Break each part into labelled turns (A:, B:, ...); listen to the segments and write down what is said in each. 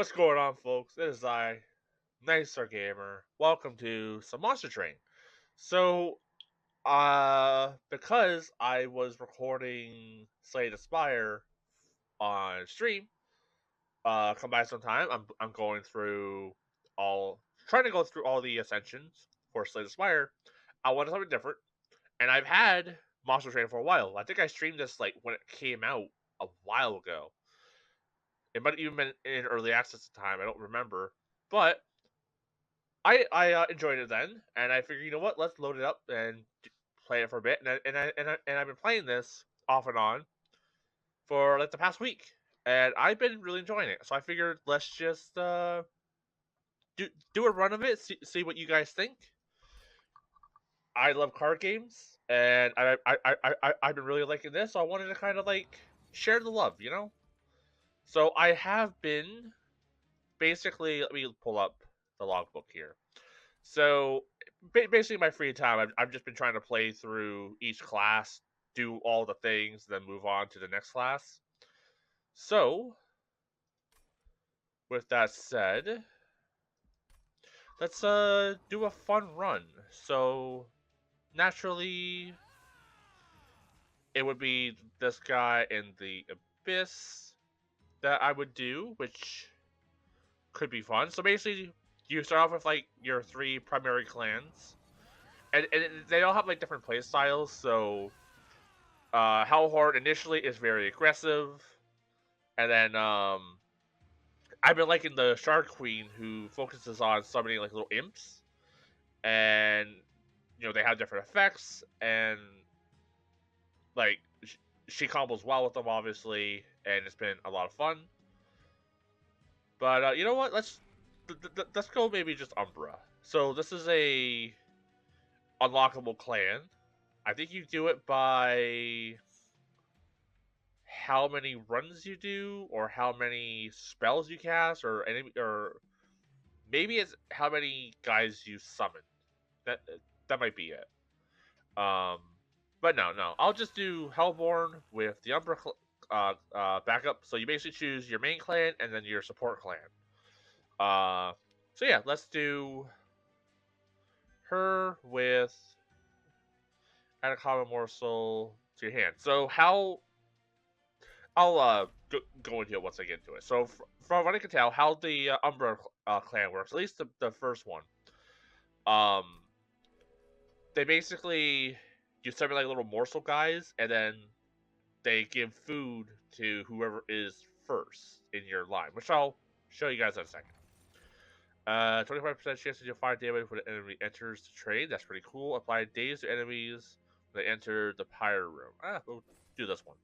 A: What's going on, folks? It is Nightstargamer. Welcome to some Monster Train. So, because I was recording Slay the Spire on stream, come by sometime. I'm going through trying to go through all the ascensions for Slay the Spire. I wanted something different, and I've had Monster Train for a while. I think I streamed this like when it came out a while ago. It might have even been in early access at the time. I don't remember, but I enjoyed it then, and I figured, you know what, let's load it up and play it for a bit. And I've been playing this off and on for like the past week, and I've been really enjoying it. So I figured let's just do a run of it, see what you guys think. I love card games, and I've been really liking this, so I wanted to kind of like share the love, you know. So I have been basically, let me pull up the logbook here. So basically, my free time, I've just been trying to play through each class, do all the things, then move on to the next class. So, with that said, let's do a fun run. So, naturally, it would be this guy in the abyss that I would do, which could be fun. So basically, you start off with like your three primary clans, and they all have like different play styles. So Hellborned initially is very aggressive, and then I've been liking the Shark Queen, who focuses on summoning like little imps, and they have different effects, and like she combos well with them, obviously, and it's been a lot of fun. But you know what? Let's go maybe just Umbra. So this is a unlockable clan. I think you do it by how many runs you do, or how many spells you cast, or maybe it's how many guys you summon. That might be it. Um, but no, I'll just do Hellborn with the Umbra backup. So you basically choose your main clan and then your support clan. So yeah, let's do her with add a common morsel to your hand. So how I'll go into it once I get into it. So from what I can tell, how the Umbra clan works, at least the first one, um, they basically you summon like little morsel guys, and then they give food to whoever is first in your line, which I'll show you guys in a second. 25% chance to deal fire damage when an enemy enters the trade. That's pretty cool. Apply daze to enemies when they enter the pyre room. We'll do this one.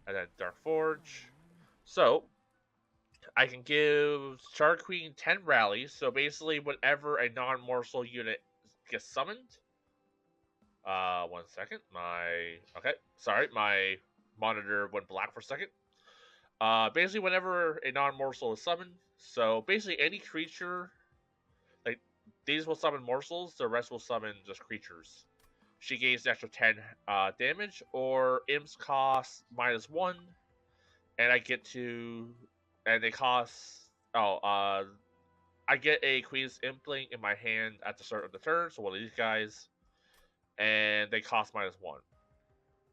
A: And then Dark Forge. So, I can give Shark Queen 10 rallies. So basically, whenever a non-morsel unit gets summoned. One second. My monitor went black for a second. Basically, whenever a non-morsel is summoned, so basically any creature, like these will summon morsels, the rest will summon just creatures. She gains an extra 10 damage, or imps cost -1, and and they cost, I get a Queen's Impling in my hand at the start of the turn, so one of these guys, and they cost -1.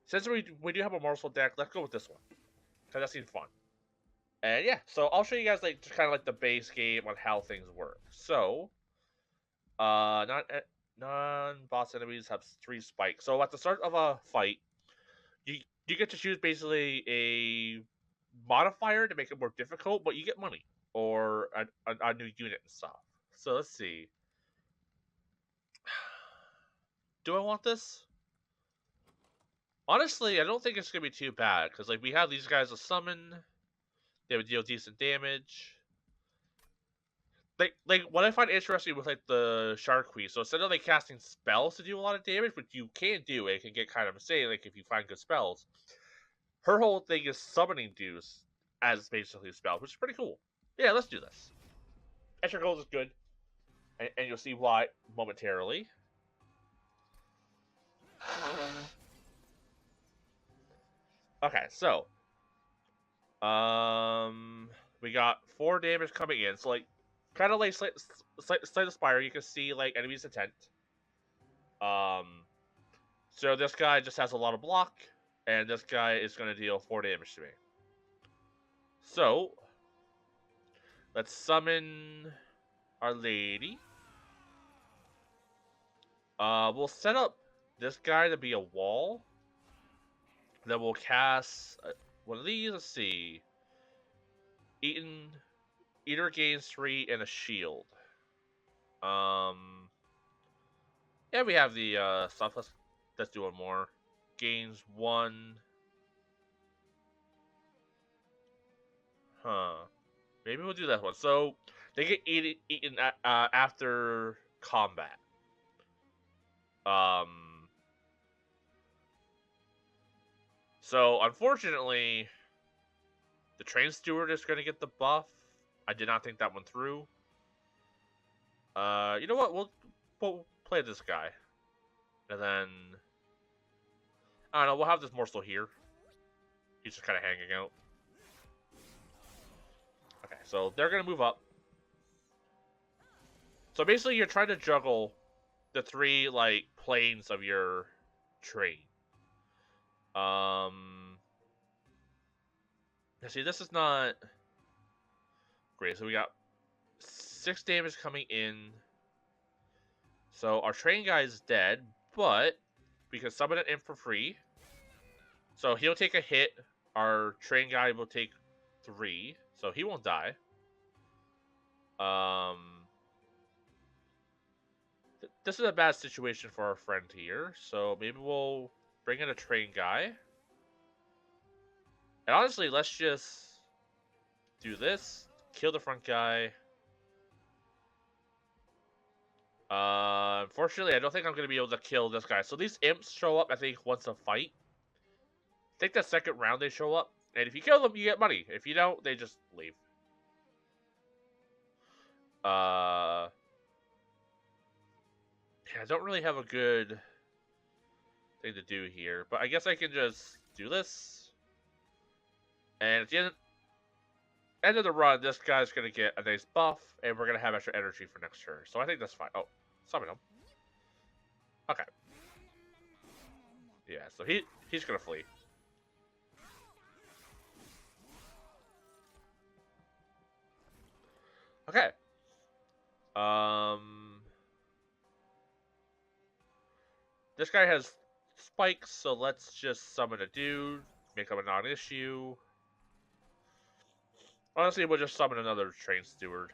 A: Since we do have a morsel deck, let's go with this one, because that seems fun. And yeah, so I'll show you guys like just kind of like the base game on how things work. So, non-boss enemies have 3 spikes. So at the start of a fight, you get to choose basically a modifier to make it more difficult, but you get money or a new unit and stuff. So let's see. Do I want this? Honestly, I don't think it's gonna be too bad because like we have these guys to summon. They would deal decent damage. Like what I find interesting with like the Shark Queen, so instead of like casting spells to do a lot of damage, which you can do, it can get kind of insane, like if you find good spells. Her whole thing is summoning dudes as basically spells, which is pretty cool. Yeah, let's do this. Extra goals is good, and you'll see why momentarily. Okay, so We got 4 damage coming in. So, like, kind of like Slay the Spire, you can see, like, enemies' intent. So this guy just has a lot of block, and this guy is going to deal 4 damage to me. So, let's summon Our Lady. We'll set up this guy to be a wall. Then we'll cast one of these. Let's see. Eater gains 3 and a shield. Yeah, we have the stuff. Let's do one more. Gains 1. Huh. Maybe we'll do that one. So they get eaten after combat. So unfortunately, the train steward is going to get the buff. I did not think that one through. You know what? We'll play this guy, and then I don't know. We'll have this morsel here. He's just kind of hanging out. Okay, so they're gonna move up. So basically, you're trying to juggle the 3 like planes of your train. See, this is not great. So we got 6 damage coming in. So our train guy is dead, but we can summon it in for free. So he'll take a hit. Our train guy will take 3, so he won't die. This is a bad situation for our friend here, so maybe we'll bring in a train guy. And honestly, let's just do this. Kill the front guy. Unfortunately, I don't think I'm going to be able to kill this guy. So these imps show up, I think, once a fight. I think the second round they show up. And if you kill them, you get money. If you don't, they just leave. Yeah, I don't really have a good thing to do here. But I guess I can just do this. And at the end of the run, this guy's going to get a nice buff. And we're going to have extra energy for next turn. So I think that's fine. Oh, summon him. Okay. Yeah, so he's going to flee. Okay. This guy has spikes, so let's just summon a dude, make him a non-issue. Honestly, we'll just summon another train steward.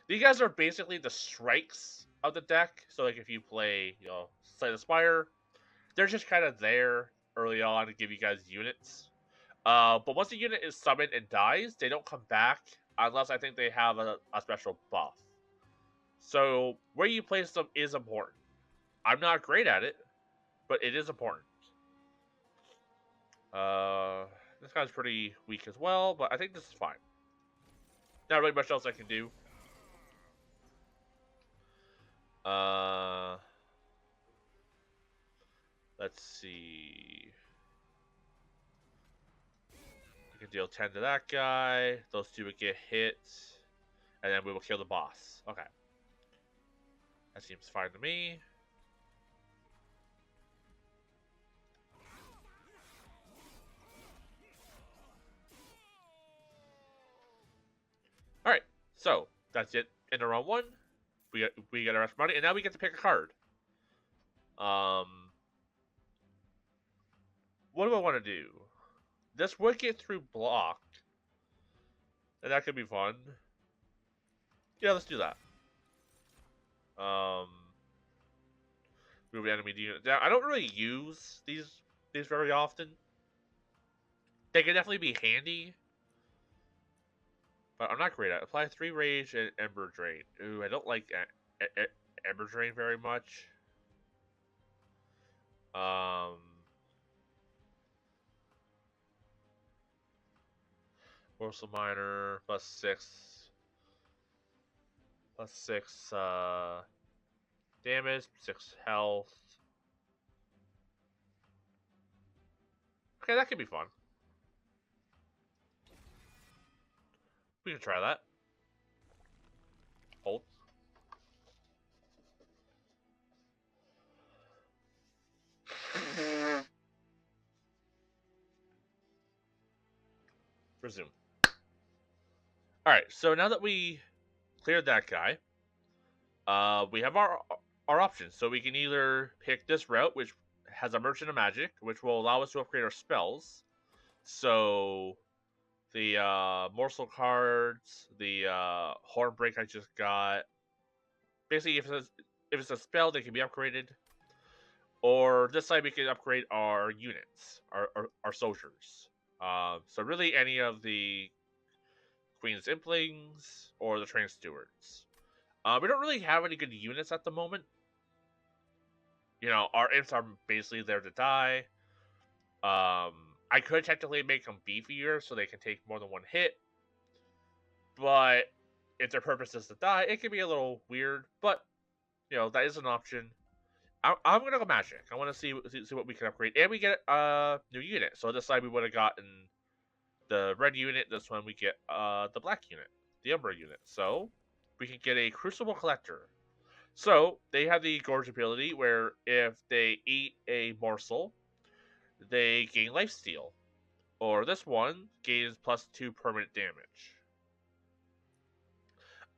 A: These guys are basically the strikes of the deck. So, like, if you play, Slay the Spire, they're just kind of there early on to give you guys units. But once a unit is summoned and dies, they don't come back unless I think they have a special buff. So, where you place them is important. I'm not great at it, but it is important. This guy's pretty weak as well, but I think this is fine. Not really much else I can do. Let's see. We can deal 10 to that guy. Those 2 would get hit. And then we will kill the boss. Okay. That seems fine to me. Alright. So, that's it. In round 1. We get our extra money. And now we get to pick a card. What do I want to do? This would get through blocked. And that could be fun. Yeah, let's do that. Move enemy unit down. I don't really use these very often. They can definitely be handy. But I'm not great at it. Apply 3 rage and Ember Drain. Ooh, I don't like Ember Drain very much. Morsel Miner, +6. +6, damage, 6 health. Okay, that could be fun. We can try that. Hold. Resume. Alright, so now that we cleared that guy, we have our options. So we can either pick this route, which has a Merchant of Magic, which will allow us to upgrade our spells. So the morsel cards, the horn break I just got. Basically, if it's a spell, they can be upgraded. Or this side, we can upgrade our units, our soldiers. So really, any of the Queen's Implings or the Train Stewards. We don't really have any good units at the moment. You know, our imps are basically there to die. I could technically make them beefier so they can take more than one hit. But if their purpose is to die, it can be a little weird. But, you know, that is an option. I'm going to go Magic. I want to see what we can upgrade. And we get a new unit. So this side we would have gotten the red unit. This one we get the black unit. The Umbra unit. So we can get a Crucible Collector. So they have the Gorge ability where if they eat a morsel, they gain lifesteal. Or this one gains +2 permanent damage.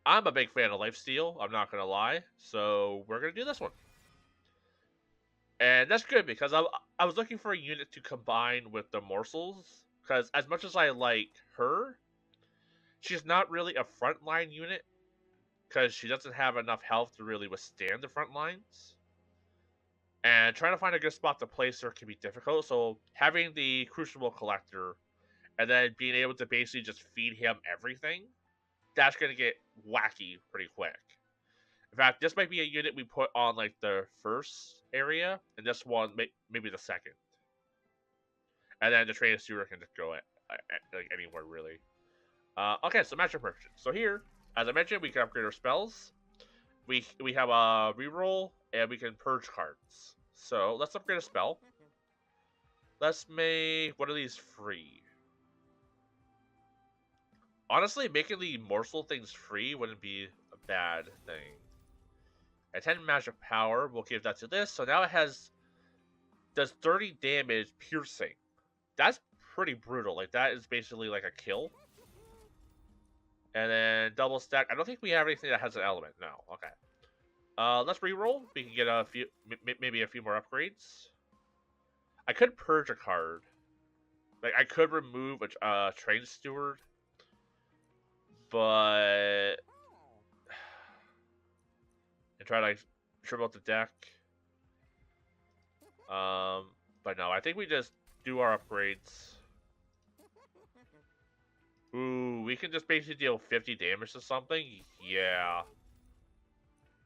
A: I'm a big fan of lifesteal, I'm not going to lie. So we're going to do this one. And that's good because I was looking for a unit to combine with the morsels. Because as much as I like her, she's not really a frontline unit. Because she doesn't have enough health to really withstand the front lines. And trying to find a good spot to place her can be difficult. So having the Crucible Collector and then being able to basically just feed him everything, that's going to get wacky pretty quick. In fact, this might be a unit we put on like the first area, and this one maybe the second. And then the Train Steward can just go at like anywhere really. Okay, so Magic Merchant. So here, as I mentioned, we can upgrade our spells. We have a reroll, and we can purge cards. So let's upgrade a spell. Let's make one of these free. Honestly, making the morsel things free wouldn't be a bad thing. At 10 magic power, we'll give that to this. So now it does 30 damage piercing. That's pretty brutal. Like that is basically like a kill. And then double stack. I don't think we have anything that has an element. No. Okay. Let's reroll. We can get a few, maybe a few more upgrades. I could purge a card. Like I could remove a Train Steward. But and try to like trim out the deck. But no, I think we just do our upgrades. Ooh, we can just basically deal 50 damage to something. Yeah,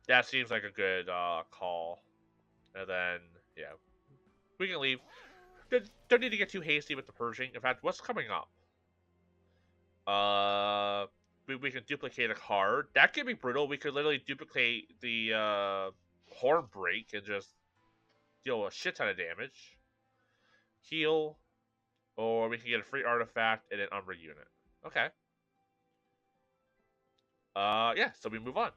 A: that seems like a good call. And then yeah, we can leave. Don't need to get too hasty with the purging. In fact, what's coming up? We can duplicate a card. That could be brutal. We could literally duplicate the horn break and just deal a shit ton of damage. Heal. Or we can get a free artifact and an Umbra unit. Okay. Yeah, so we move on.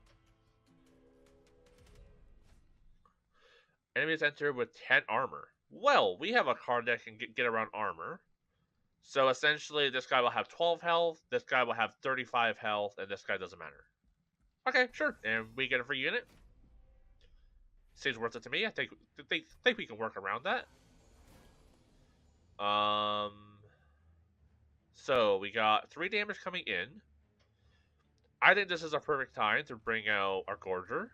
A: Enemies enter with 10 armor. Well, we have a card that can get around armor. So essentially, this guy will have 12 health, this guy will have 35 health, and this guy doesn't matter. Okay, sure. And we get a free unit. Seems worth it to me. I think we can work around that. So we got 3 damage coming in. I think this is a perfect time to bring out our Gorger.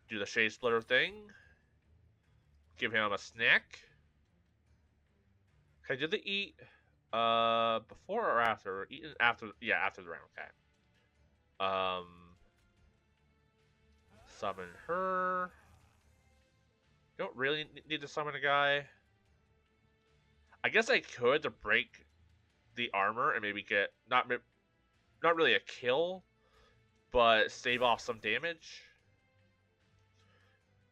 A: Do the Shade Splitter thing. Give him a snack. Okay, did they eat before or after? Eaten after, yeah, after the round. Okay. Summon her. Don't really need to summon a guy. I guess I could to break the armor and maybe get not really a kill, but save off some damage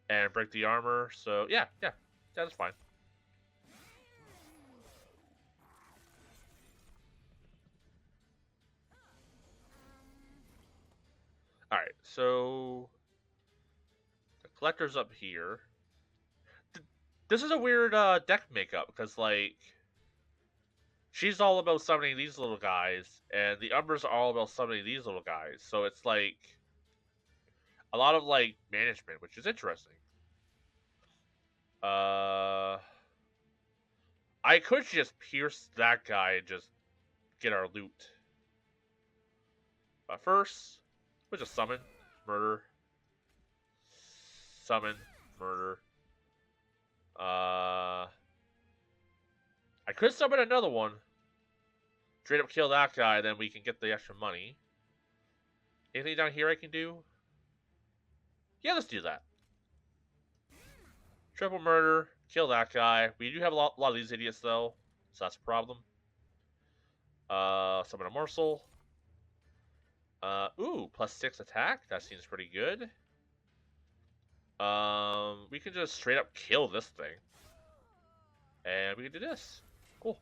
A: and break the armor. So yeah, that's fine. So the collector's up here. This is a weird deck makeup because like she's all about summoning these little guys, and the Umbras are all about summoning these little guys. So it's like a lot of like management, which is interesting. I could just pierce that guy and just get our loot. But first, we'll just summon, murder, summon, murder. I could summon another one. Straight up kill that guy, then we can get the extra money. Anything down here I can do? Yeah, let's do that. Triple murder, kill that guy. We do have a lot of these idiots though, so that's a problem. Summon a morsel. Ooh, +6 attack. That seems pretty good. We can just straight up kill this thing. And we can do this. Cool.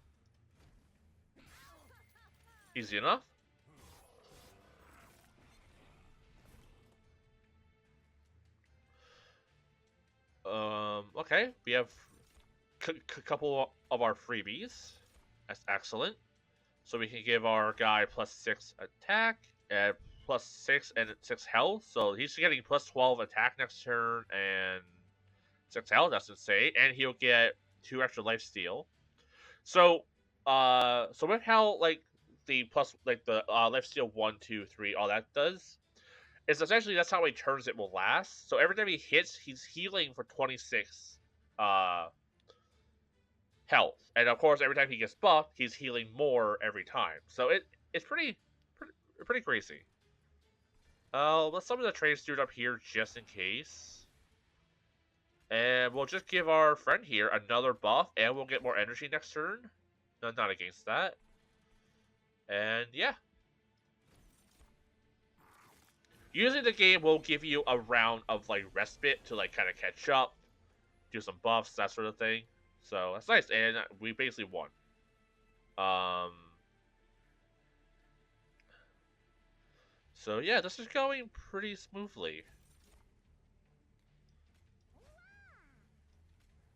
A: Easy enough. Okay. We have a couple of our freebies. That's excellent. So we can give our guy +6 attack and +6 and 6 health. So he's getting +12 attack next turn and 6 health. That's insane. And he'll get 2 extra life steal. So, so with how like the plus like the life steal 1, 2, 3, all that does is essentially that's how many turns it will last. So every time he hits, he's healing for 26 health, and of course every time he gets buffed, he's healing more every time. So it's pretty crazy. Let's summon the train student up here just in case. And we'll just give our friend here another buff, and we'll get more energy next turn. No, not against that. And yeah. Usually the game will give you a round of like respite to like kind of catch up, do some buffs, that sort of thing. So that's nice, and we basically won. So yeah, this is going pretty smoothly.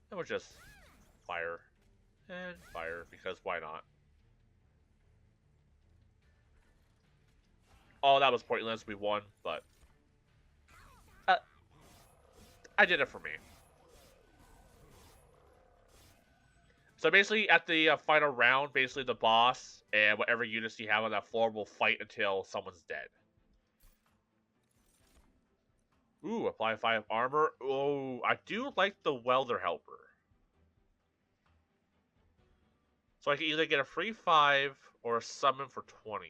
A: And we'll just fire and fire because why not? Oh, that was pointless. We won, but I did it for me. So basically, at the final round, basically the boss and whatever units you have on that floor will fight until someone's dead. Ooh, apply 5 armor. Oh, I do like the welder helper. So I can either get a free 5 or a summon for 20.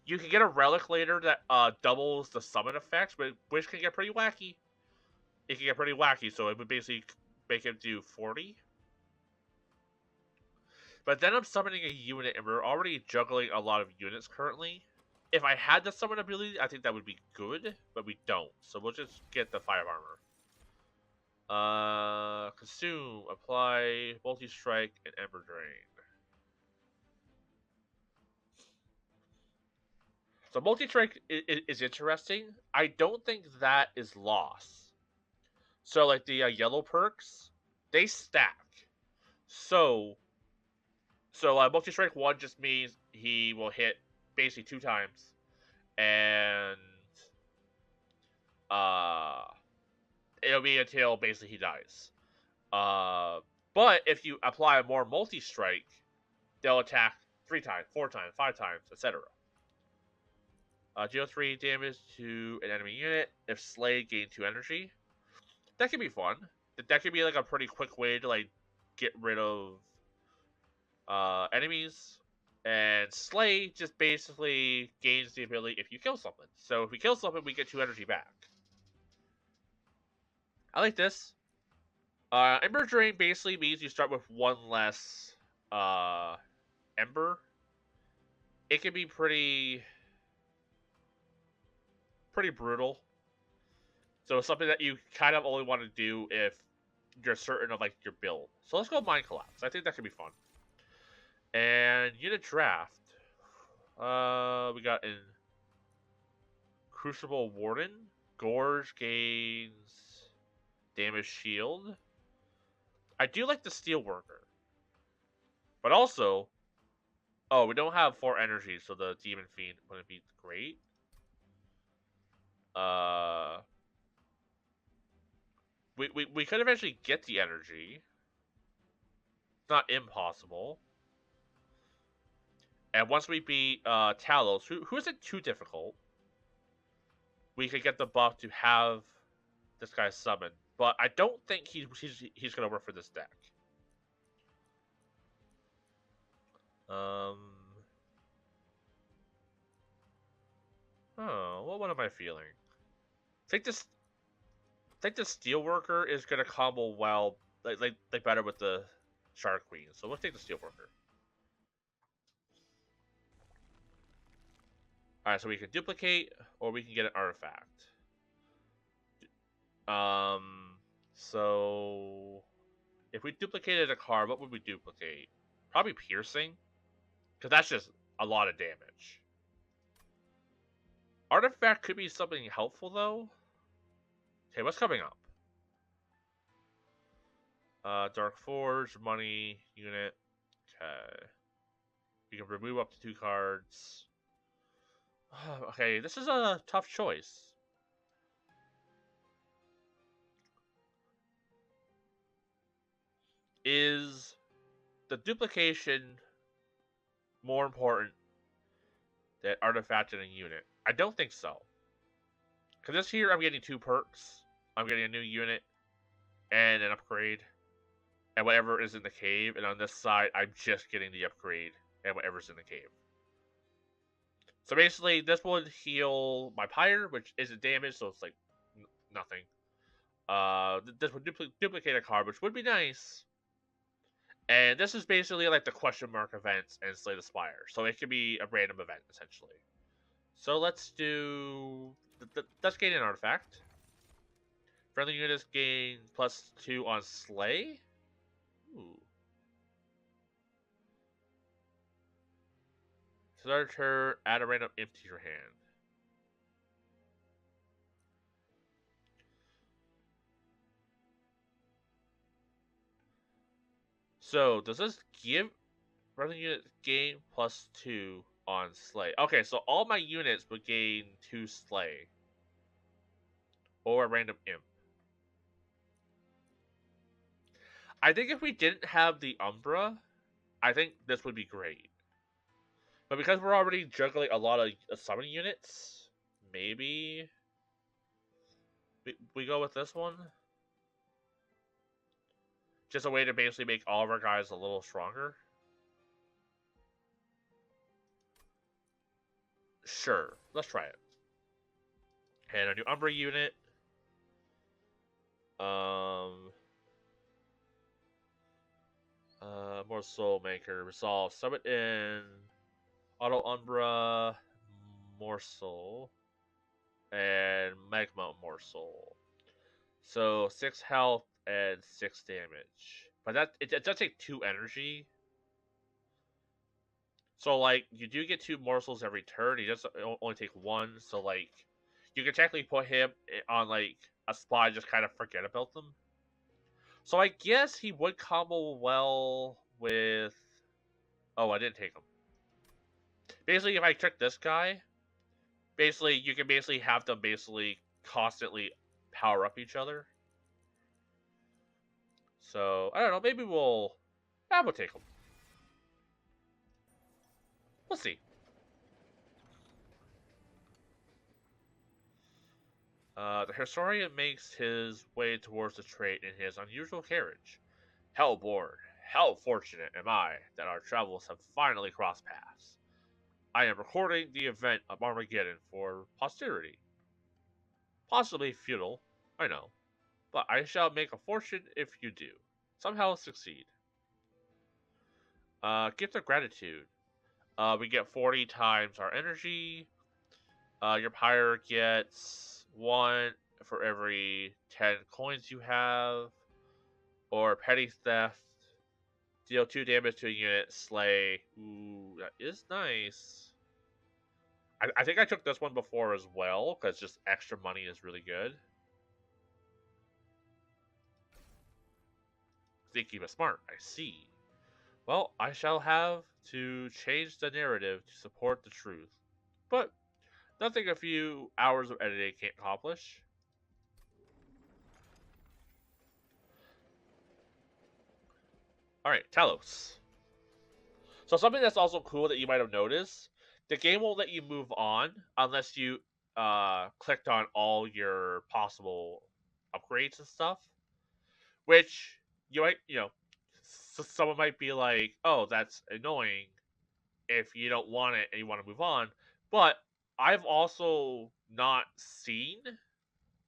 A: You can get a relic later that doubles the summon effects, which can get pretty wacky. It can get pretty wacky, so it would basically make him do 40. But then I'm summoning a unit, and we're already juggling a lot of units currently. If I had the summon ability, I think that would be good, but we don't. So we'll just get the 5 armor. Consume, apply, multi-strike, and Ember Drain. So multi-strike is interesting. I don't think that is lost. So like the yellow perks, they stack. So multi-strike 1 just means he will hit basically 2 times, and it'll be until basically he dies. But if you apply more multi-strike, they'll attack 3 times, 4 times, 5 times, etc. Deal 3 damage to an enemy unit. If slayed, gain 2 energy. That could be fun. That could be like a pretty quick way to like get rid of enemies. And slay just basically gains the ability if you kill something. So if we kill something, we get 2 energy back. I like this. Ember Drain basically means you start with 1 less Ember. It can be pretty brutal. So it's something that you kind of only want to do if you're certain of like your build. So let's go Mind Collapse. I think that could be fun. And unit draft. We got in Crucible Warden. Gorge gains damage shield. I do like the Steelworker. But also, oh, we don't have 4 energy, so the Demon Fiend wouldn't be great. We could eventually get the energy. It's not impossible. And once we beat Talos, who isn't too difficult, we could get the buff to have this guy summoned. But I don't think he's gonna work for this deck. Oh, what am I feeling? I think the Steelworker is gonna combo well, like better with the Shark Queen. So we'll take the Steelworker. All right, so we can duplicate or we can get an artifact. So if we duplicated a card, what would we duplicate? Probably Piercing, because that's just a lot of damage. Artifact could be something helpful though. Okay, what's coming up? Dark Forge, money, unit. Okay. You can remove up to 2 cards. Okay, this is a tough choice. Is the duplication more important than artifact in a unit? I don't think so. Because this here, I'm getting 2 perks. I'm getting a new unit and an upgrade. And whatever is in the cave. And on this side, I'm just getting the upgrade and whatever's in the cave. So basically, this would heal my Pyre, which isn't damaged, so it's like nothing. This would duplicate a card, which would be nice. And this is basically like the question mark events and Slay the Spire. So it could be a random event, essentially. So let's do... Let's gain an artifact. Friendly units gain +2 on Slay. Ooh. Start turn, add a random imp to your hand. So, does this give friendly units gain +2 on Slay? Okay, so all my units would gain 2 Slay. Or a random imp. I think if we didn't have the Umbra, I think this would be great. But because we're already juggling a lot of summoning units, maybe we go with this one. Just a way to basically make all of our guys a little stronger. Sure, let's try it. And a new Umbra unit. More Soul Maker. Resolve. Summon in Auto Umbra Morsel and Magma Morsel. So 6 health and 6 damage. But it does take 2 energy. So like you do get 2 morsels every turn. He does only take 1. So like you can technically put him on like a spot and just kind of forget about them. So I guess he would combo well with... Oh, I didn't take him. Basically, if I trick this guy, basically you can basically have them basically constantly power up each other. So I don't know. Maybe we'll take him. We'll see. The historian makes his way towards the trade in his unusual carriage. Hellborn, how fortunate am I that our travels have finally crossed paths. I am recording the event of Armageddon for posterity. Possibly futile, I know, but I shall make a fortune if you do. Somehow succeed. Gift of gratitude. We get 40 times our energy. Your pyre gets 1 for every 10 coins you have. Or petty theft. Deal 2 damage to a unit. Slay. Ooh, that is nice. I think I took this one before as well, because just extra money is really good. Think you were smart, I see. Well, I shall have to change the narrative to support the truth. But nothing a few hours of editing can't accomplish. Alright, Talos. So something that's also cool that you might have noticed, the game won't let you move on unless you clicked on all your possible upgrades and stuff. Which you might, someone might be like, "Oh, that's annoying if you don't want it and you want to move on." But I've also not seen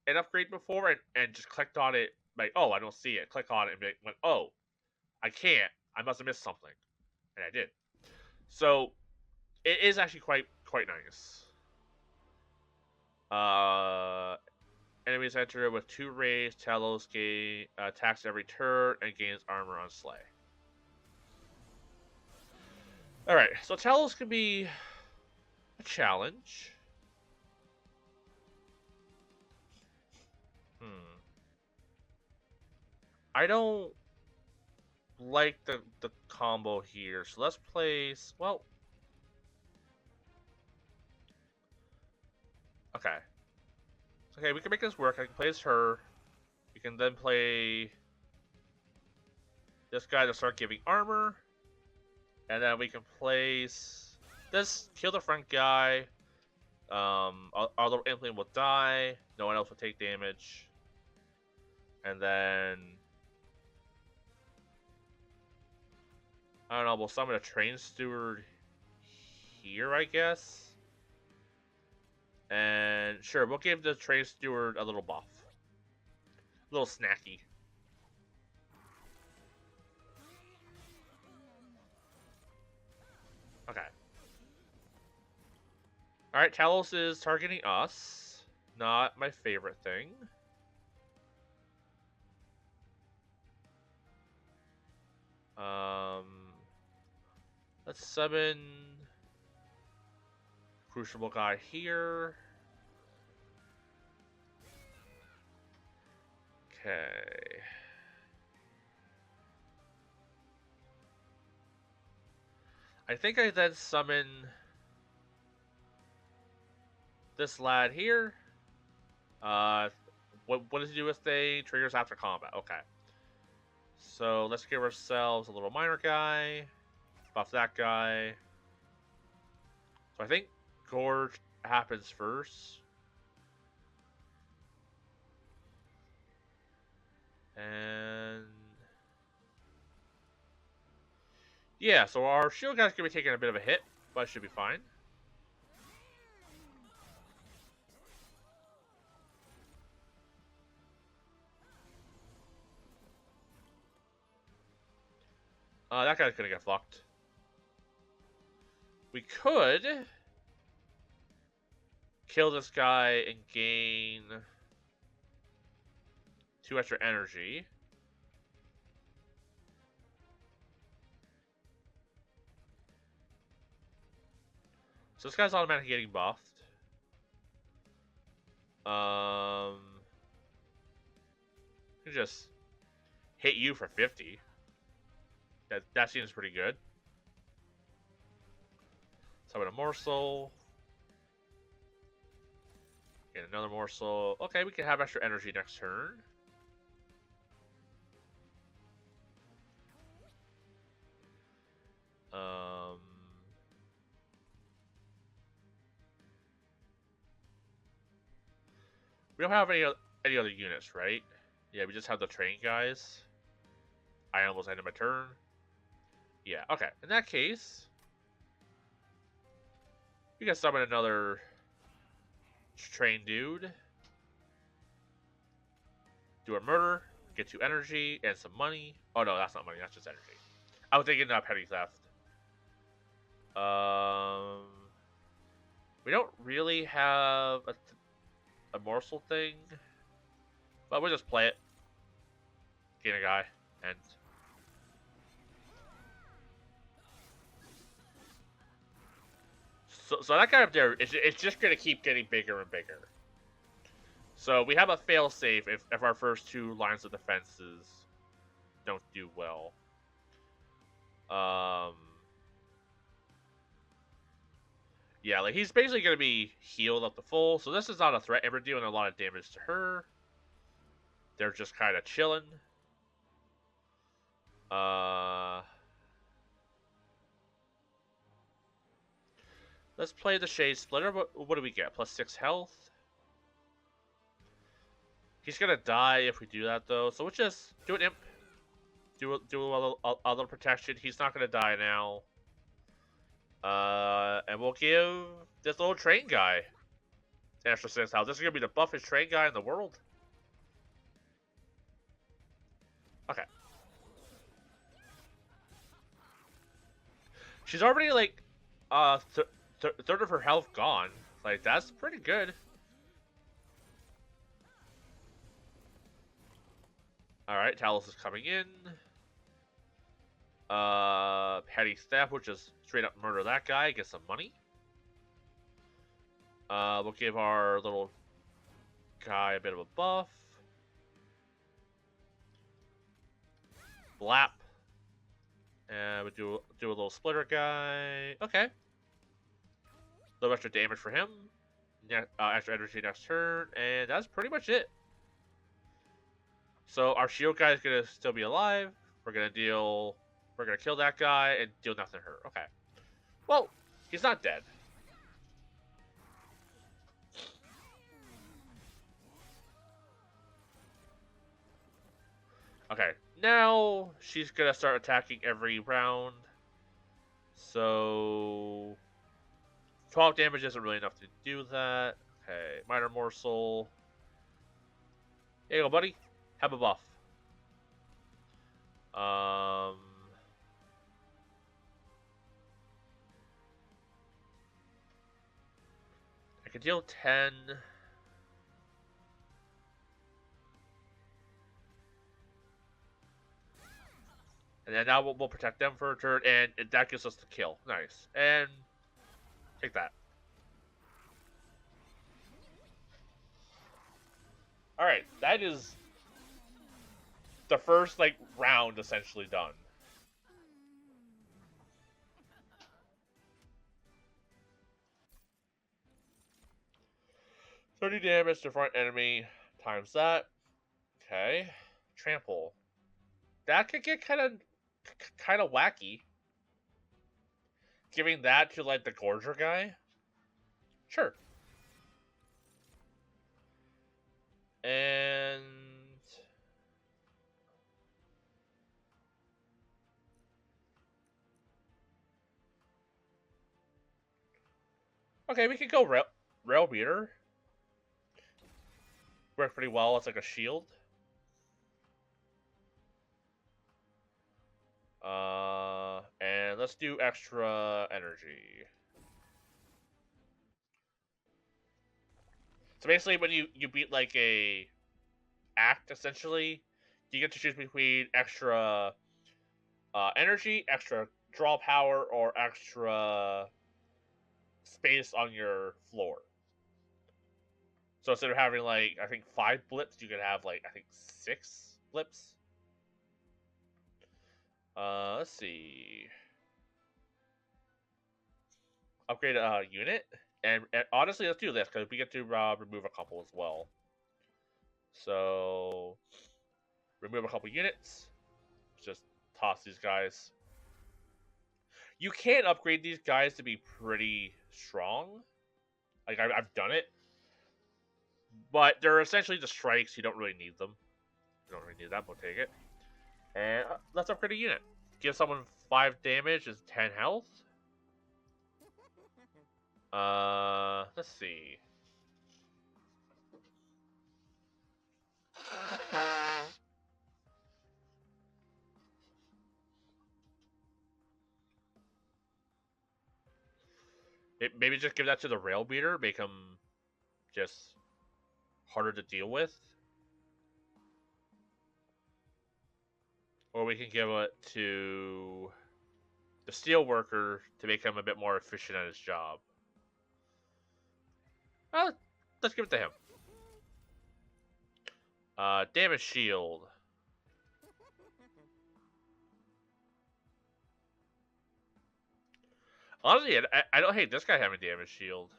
A: an upgrade before and just clicked on it like, "Oh, I don't see it." Click on it and went, "Oh, I can't. I must have missed something," and I did. So it is actually quite nice. Enemies enter with 2 rays. Talos attacks every turn and gains armor on Slay. Alright, so Talos can be a challenge. I don't like the combo here, so let's place. Well, okay. Okay, we can make this work. I can place her. We can then play this guy to start giving armor. And then we can place this, kill the front guy. Our little implant will die. No one else will take damage. And then I don't know. We'll summon a train steward here, I guess. And sure, we'll give the train steward a little buff, a little snacky. Okay. Alright, Talos is targeting us. Not my favorite thing. Let's summon Crucible guy here. Okay. I think I then summon this lad here. What does he do with thing? Triggers after combat. Okay. So let's give ourselves a little minor guy. Buff that guy. So I think Gorge happens first. And yeah, so our shield guy's gonna be taking a bit of a hit, but it should be fine. That guy's gonna get fucked. We could kill this guy and gain 2 extra energy. So this guy's automatically getting buffed. Can just hit you for 50. That seems pretty good. Summon a morsel. Get another morsel. Okay, we can have extra energy next turn. We don't have any other units, right? Yeah, we just have the train guys. I almost ended my turn. Yeah, okay. In that case, we can summon another train dude. Do a murder, get 2 energy and some money. Oh no, that's not money, that's just energy. I was thinking petty theft. We don't really have a morsel thing, but we'll just play it. Gain a guy, and So that guy up there, it's just gonna keep getting bigger and bigger. So we have a fail-safe if our first two lines of defenses don't do well. Yeah, like he's basically gonna be healed up to full, so this is not a threat, and we're doing a lot of damage to her. They're just kind of chilling. Let's play the Shade Splitter. What do we get? Plus 6 health. He's gonna die if we do that though, so we'll just do an imp. Do a little protection. He's not gonna die now. And we'll give this little train guy extra 6 health. This is gonna be the buffest train guy in the world. Okay. She's already like third of her health gone. Like that's pretty good. All right, Talos is coming in. Petty Theft, which is straight up murder that guy, get some money. We'll give our little guy a bit of a buff. Blap. And we do a little splitter guy. Okay. A little extra damage for him. Extra energy next turn, and that's pretty much it. So our shield guy is gonna still be alive. We're gonna kill that guy and deal nothing to her. Okay. Well, he's not dead. Okay, now she's gonna start attacking every round. So 12 damage isn't really enough to do that. Okay, minor morsel. Here you go, buddy. Have a buff. I can deal 10. And then now we'll protect them for a turn, and that gives us the kill. Nice. And take that. Alright, that is the first, like, round essentially done. $30 damage to front enemy times that. Okay. Trample. That could get kind of wacky. Giving that to, like, the Gorger guy? Sure. And... okay, we could go Rail Beater. Works pretty well. It's like a shield. And let's do extra energy. So basically, when you beat like a act, essentially, you get to choose between extra energy, extra draw power, or extra space on your floor. So instead of having like I think 5 blips, you could have like I think 6 blips. Let's see. Upgrade a unit, and honestly, let's do this because we get to remove a couple as well. So remove a couple units. Just toss these guys. You can upgrade these guys to be pretty strong. Like I've done it, but they're essentially just strikes. You don't really need them. You don't really need that. We'll take it. And let's upgrade a unit. Give someone 5 damage is 10 health. Let's see. Maybe just give that to the Rail Beater, make him just harder to deal with. Or we can give it to the Steel Worker to make him a bit more efficient at his job. Uh, let's give it to him. Damage shield. Honestly, I don't hate this guy having damage shield.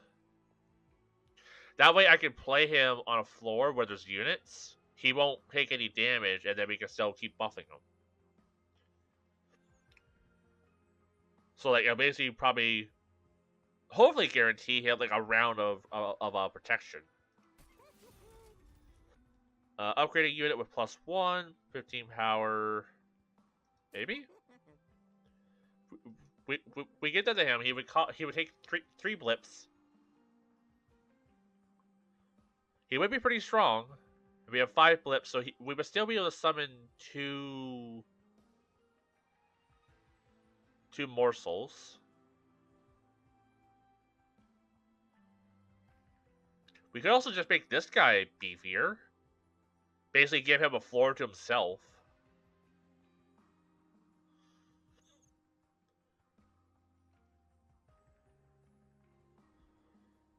A: That way I can play him on a floor where there's units. He won't take any damage, and then we can still keep buffing him. So like, I'll basically probably, hopefully guarantee him like a round of protection. Upgrade a unit with +1, 15 power. Maybe? We get that to him. He would take three blips. He would be pretty strong. We have 5 blips, so we would still be able to summon two morsels. We could also just make this guy beefier. Basically give him a floor to himself.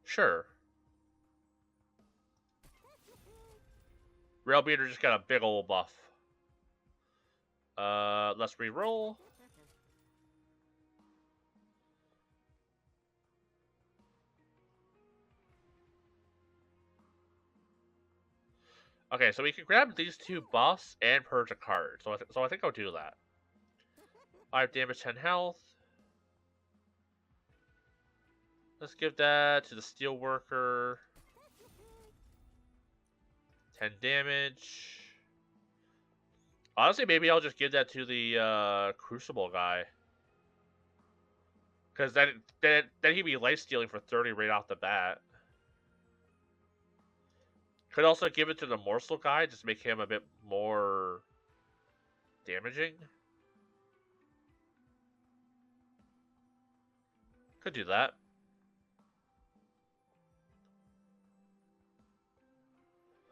A: Sure. Railbeater just got a big ol' buff. Let's re-roll. Okay, so we can grab these 2 buffs and purge a card. So I think I'll do that. 5 damage, 10 health. Let's give that to the Steelworker. 10 damage. Honestly, maybe I'll just give that to the Crucible guy. Because then he'd be life stealing for 30 right off the bat. Could also give it to the Morsel guy, just make him a bit more damaging. Could do that.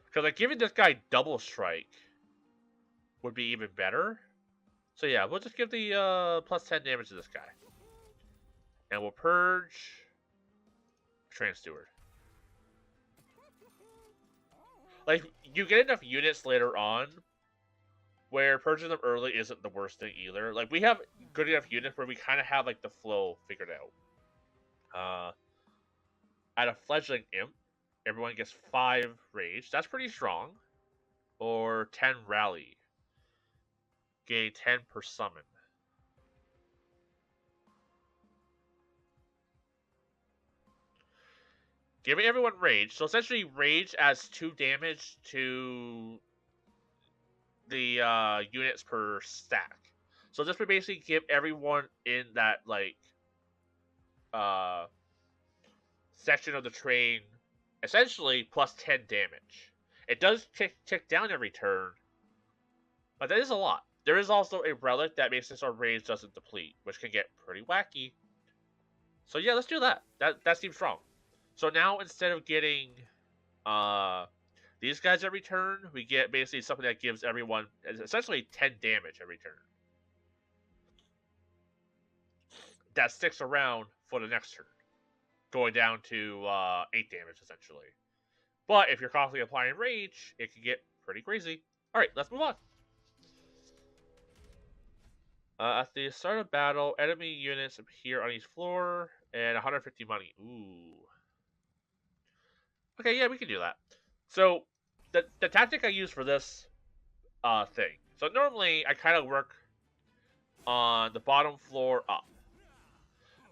A: Because like giving this guy double strike would be even better. So yeah, we'll just give the +10 damage to this guy. And we'll purge Train Steward. Like, you get enough units later on where purging them early isn't the worst thing either. Like, we have good enough units where we kind of have, like, the flow figured out. At a Fledgling Imp, everyone gets 5 Rage. That's pretty strong. Or 10 Rally. Gain 10 per summon. Giving everyone Rage. So essentially, Rage adds 2 damage to the units per stack. So this would basically give everyone in that, like, section of the train essentially +10 damage. It does tick down every turn, but that is a lot. There is also a relic that makes this our Rage doesn't deplete, which can get pretty wacky. So yeah, let's do that. That seems strong. So now instead of getting these guys every turn, we get basically something that gives everyone essentially 10 damage every turn. That sticks around for the next turn, going down to 8 damage essentially. But if you're constantly applying Rage, it can get pretty crazy. Alright, let's move on. At the start of battle, enemy units appear on each floor, and 150 money. Ooh. Okay, yeah, we can do that. So, the tactic I use for this thing. So normally, I kind of work on the bottom floor up.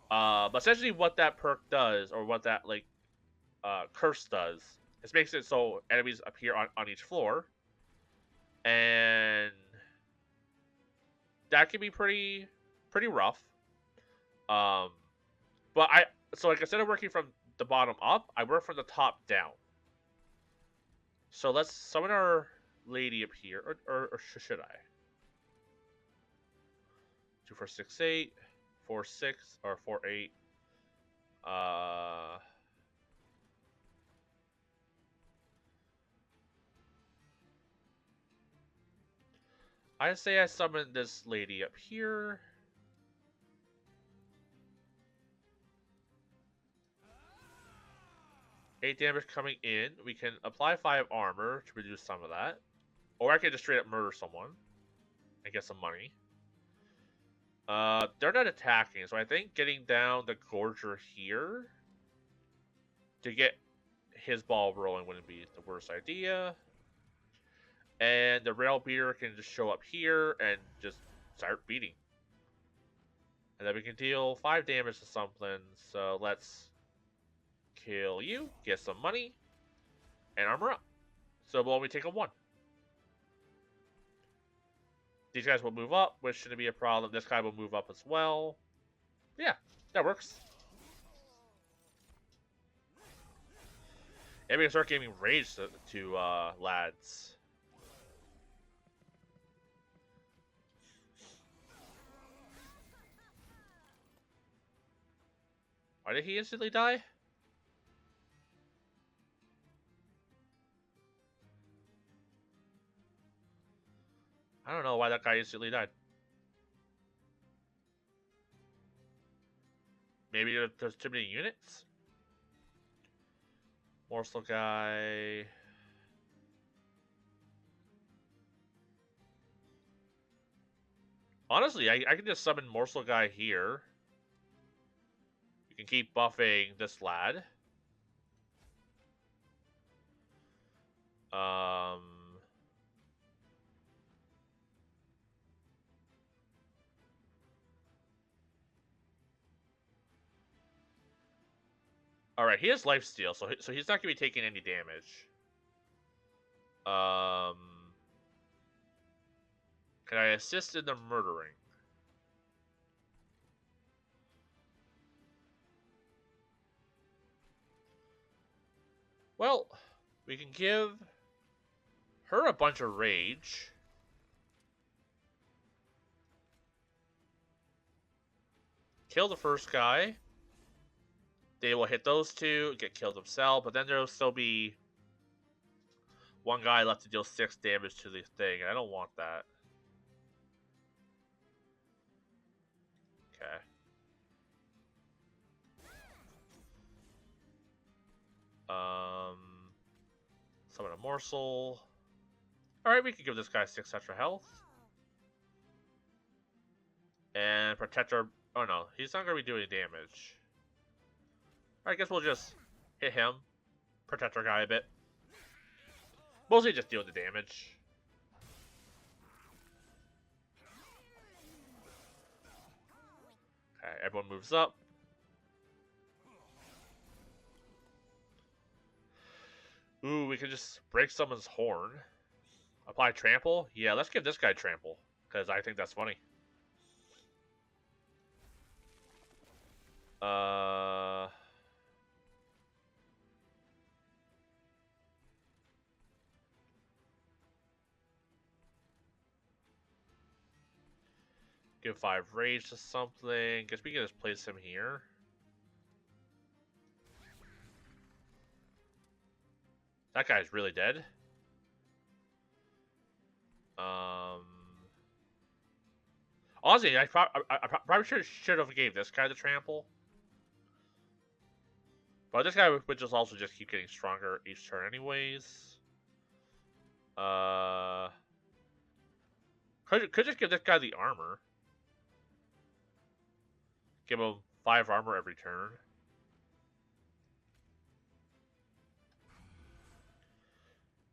A: But essentially what that perk does, or what that, like, curse does, is makes it so enemies appear on each floor. And that can be pretty rough. But so like instead of working from the bottom up, I work from the top down. So let's summon our lady up here, or should I? 2, 4, 6, 8, 4, 6, or 4, 8. I say I summon this lady up here. 8 damage coming in. We can apply 5 armor to reduce some of that. Or I could just straight up murder someone and get some money. They're not attacking, so I think getting down the Gorger here to get his ball rolling wouldn't be the worst idea. And the Rail Beater can just show up here and just start beating. And then we can deal 5 damage to something, so let's kill you, get some money, and armor up. So we'll only take a 1. These guys will move up, which shouldn't be a problem. This guy will move up as well. Yeah, that works. Maybe we can start giving rage to lads. Why did he instantly die? I don't know why that guy instantly died. Maybe there's too many units? Morsel guy. Honestly, I can just summon Morsel guy here. You can keep buffing this lad. Alright, he has lifesteal, so he's not going to be taking any damage. Can I assist in the murdering? Well, we can give her a bunch of rage. Kill the first guy. They will hit those two, get killed themselves, but then there will still be one guy left to deal 6 damage to the thing. I don't want that. Okay. Summon a morsel. Alright, we can give this guy 6 extra health. And protect our... Oh no, he's not going to be doing damage. I guess we'll just hit him. Protect our guy a bit. Mostly just deal the damage. Okay, everyone moves up. Ooh, we can just break someone's horn. Apply trample? Yeah, let's give this guy trample. Because I think that's funny. Give 5 rage to something. Guess we can just place him here. That guy's really dead. Honestly, I probably should have gave this guy the trample. But this guy would just also just keep getting stronger each turn anyways. Could just give this guy the armor. Give him 5 armor every turn.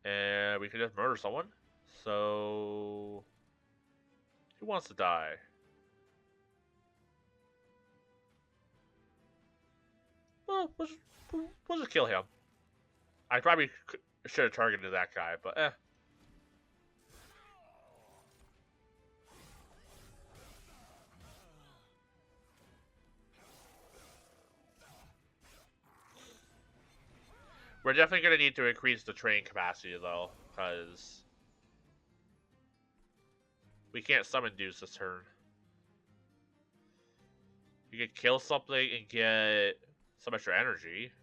A: And we can just murder someone. So... who wants to die? Well, we'll just kill him. I probably should have targeted that guy, but eh. We're definitely going to need to increase the train capacity, though, because we can't summon dudes this turn. You can kill something and get some extra energy.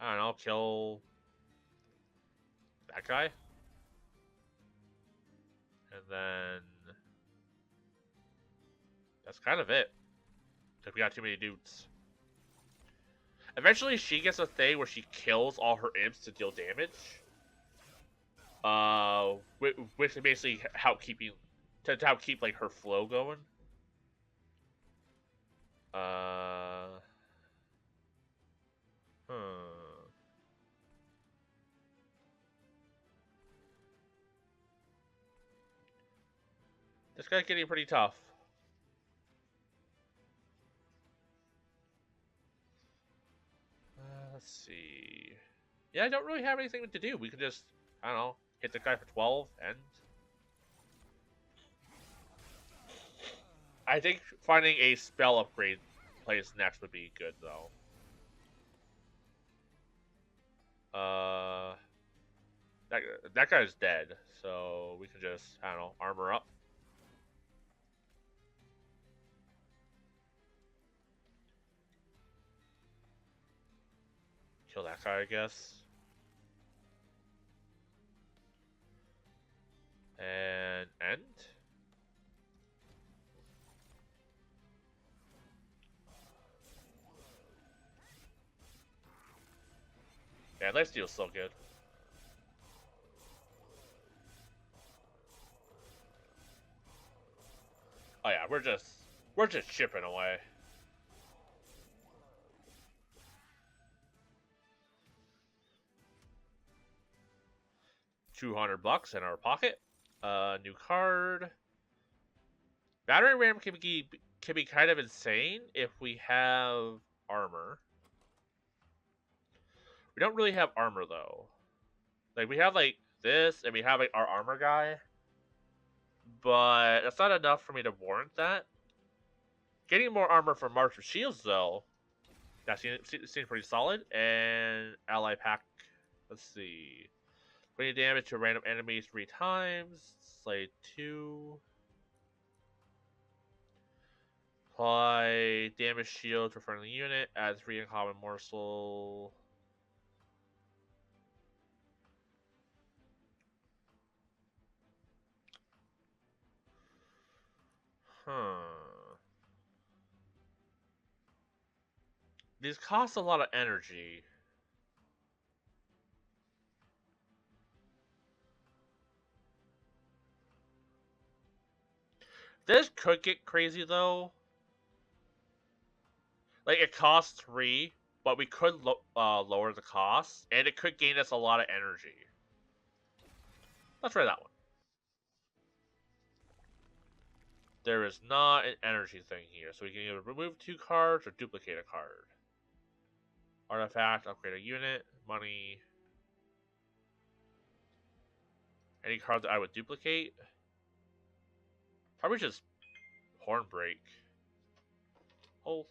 A: I don't know, kill that guy. And then that's kind of it. Because we got too many dudes. Eventually, she gets a thing where she kills all her imps to deal damage. Which is basically to help keep like her flow going. Uh, hmm. This guy's getting pretty tough. Let's see. Yeah, I don't really have anything to do. We could just, I don't know, hit the guy for 12 and I think finding a spell upgrade place next would be good though. Uh, that guy's dead, so we can just, I don't know, armor up. Kill that guy, I guess. And end. Yeah, lifesteal's still good. Oh yeah, we're just chipping away. $200 in our pocket. New card. Battery ram can be kind of insane if we have armor. We don't really have armor though. Like we have like this, and we have like our armor guy, but that's not enough for me to warrant that. Getting more armor from March of Shields though, that seems pretty solid. And ally pack. Let's see. 20 damage to random enemies 3 times. Slay 2. Apply damage shield to a friendly unit. Add 3 uncommon morsel. Huh. These cost a lot of energy. This could get crazy though. Like it costs 3, but we could lower the cost, and it could gain us a lot of energy. Let's try that one. There is not an energy thing here, so we can either remove 2 cards or duplicate a card. Artifact, upgrade a unit, money. Any card that I would duplicate? Probably just Hornbreak. Hold.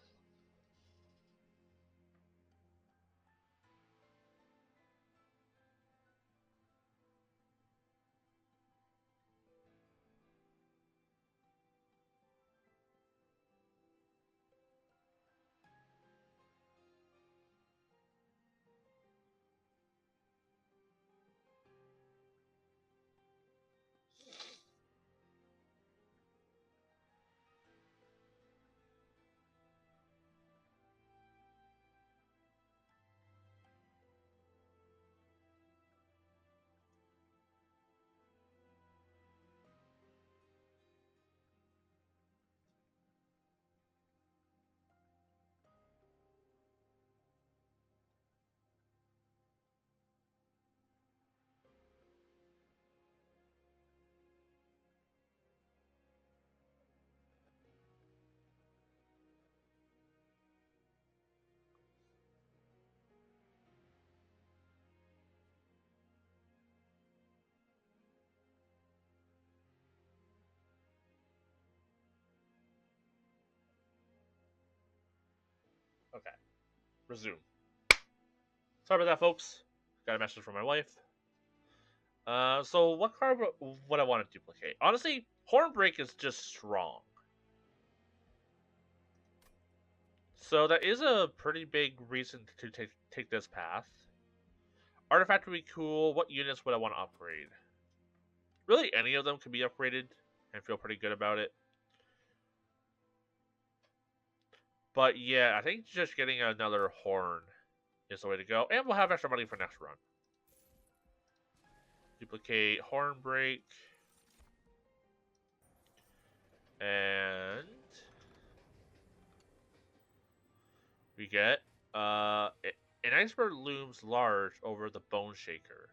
A: Okay. Resume. Sorry about that, folks. Got a message from my wife. So what card would I want to duplicate? Honestly, Hornbreak is just strong. So that is a pretty big reason to take this path. Artifact would be cool. What units would I want to upgrade? Really, any of them can be upgraded and feel pretty good about it. But yeah, I think just getting another horn is the way to go. And we'll have extra money for next run. Duplicate horn break. And we get an iceberg looms large over the bone shaker.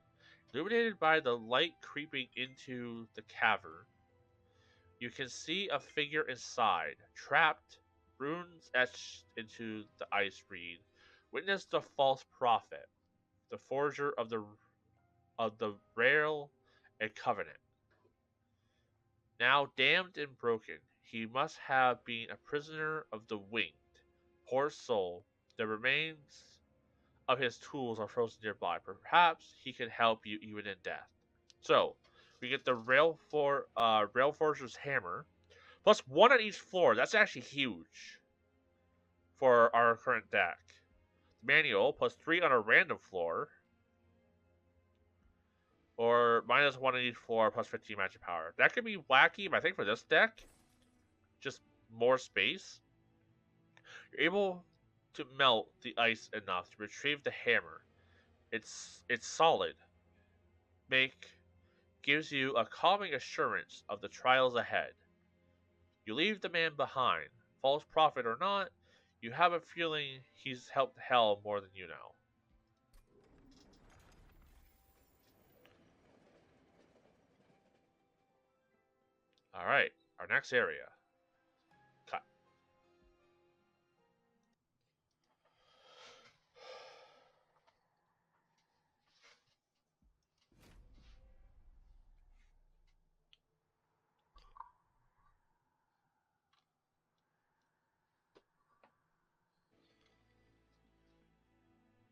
A: Illuminated by the light creeping into the cavern, you can see a figure inside, trapped, runes etched into the ice read. Witness the false prophet, the forger of the rail and covenant. Now damned and broken, he must have been a prisoner of the winged. Poor soul, the remains of his tools are frozen nearby. Perhaps he can help you even in death. So, we get the Rail Forger's hammer, plus one on each floor. That's actually huge for our current deck. Manual, plus three on a random floor, or minus one on each floor, plus 15 magic power. That could be wacky, but I think for this deck, just more space. You're able to melt the ice enough to retrieve the hammer. It's solid. Make gives you a calming assurance of the trials ahead. You leave the man behind, false prophet or not. You have a feeling he's helped hell more than you know. All right, our next area. Cut.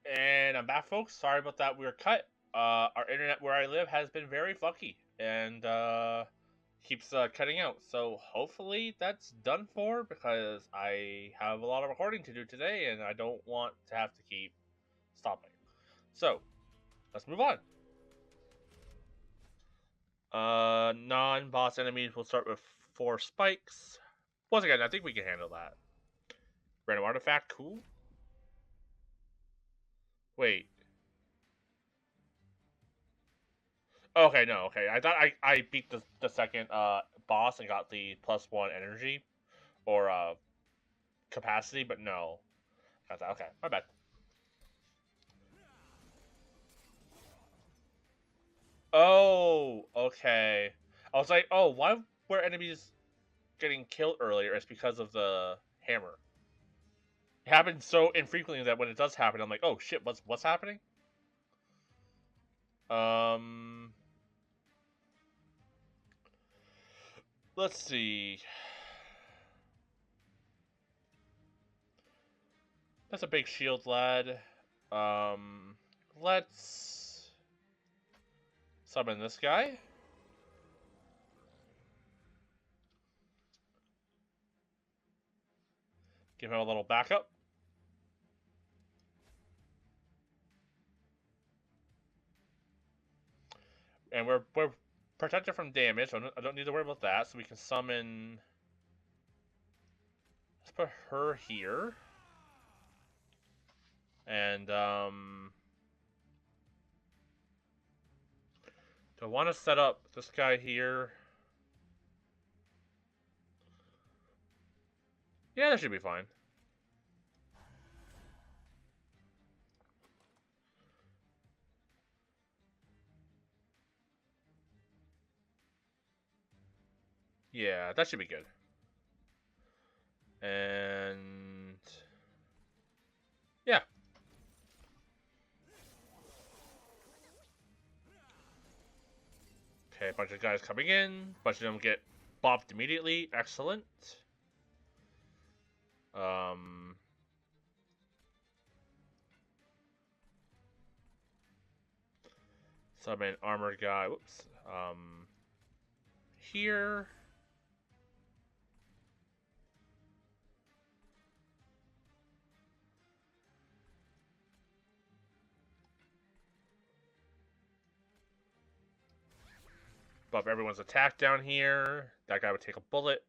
A: And I'm back, folks. Sorry about that. We were cut. Our internet where I live has been very funky and keeps cutting out. So hopefully that's done for because I have a lot of recording to do today and I don't want to have to keep stopping. So let's move on. Non-boss enemies will start with 4 spikes. Once again, I think we can handle that. Random artifact, cool. Wait. Okay, no, okay. I thought I beat the second boss and got the +1 energy or capacity, but no. I thought, okay, my bad. Oh, okay. I was like, oh, why were enemies getting killed earlier? It's because of the hammer. It happens so infrequently that when it does happen, I'm like, oh shit, what's happening? Um, let's see. That's a big shield, lad. Let's summon this guy. Give him a little backup. And we're protected from damage, so I don't need to worry about that. So we can summon. Let's put her here. And do I want to set up this guy here? Yeah, that should be fine. Yeah, that should be good. And yeah. Okay, a bunch of guys coming in. A bunch of them get bopped immediately. Excellent. Summon armored guy. Whoops. Here. Buff everyone's attack down here. That guy would take a bullet.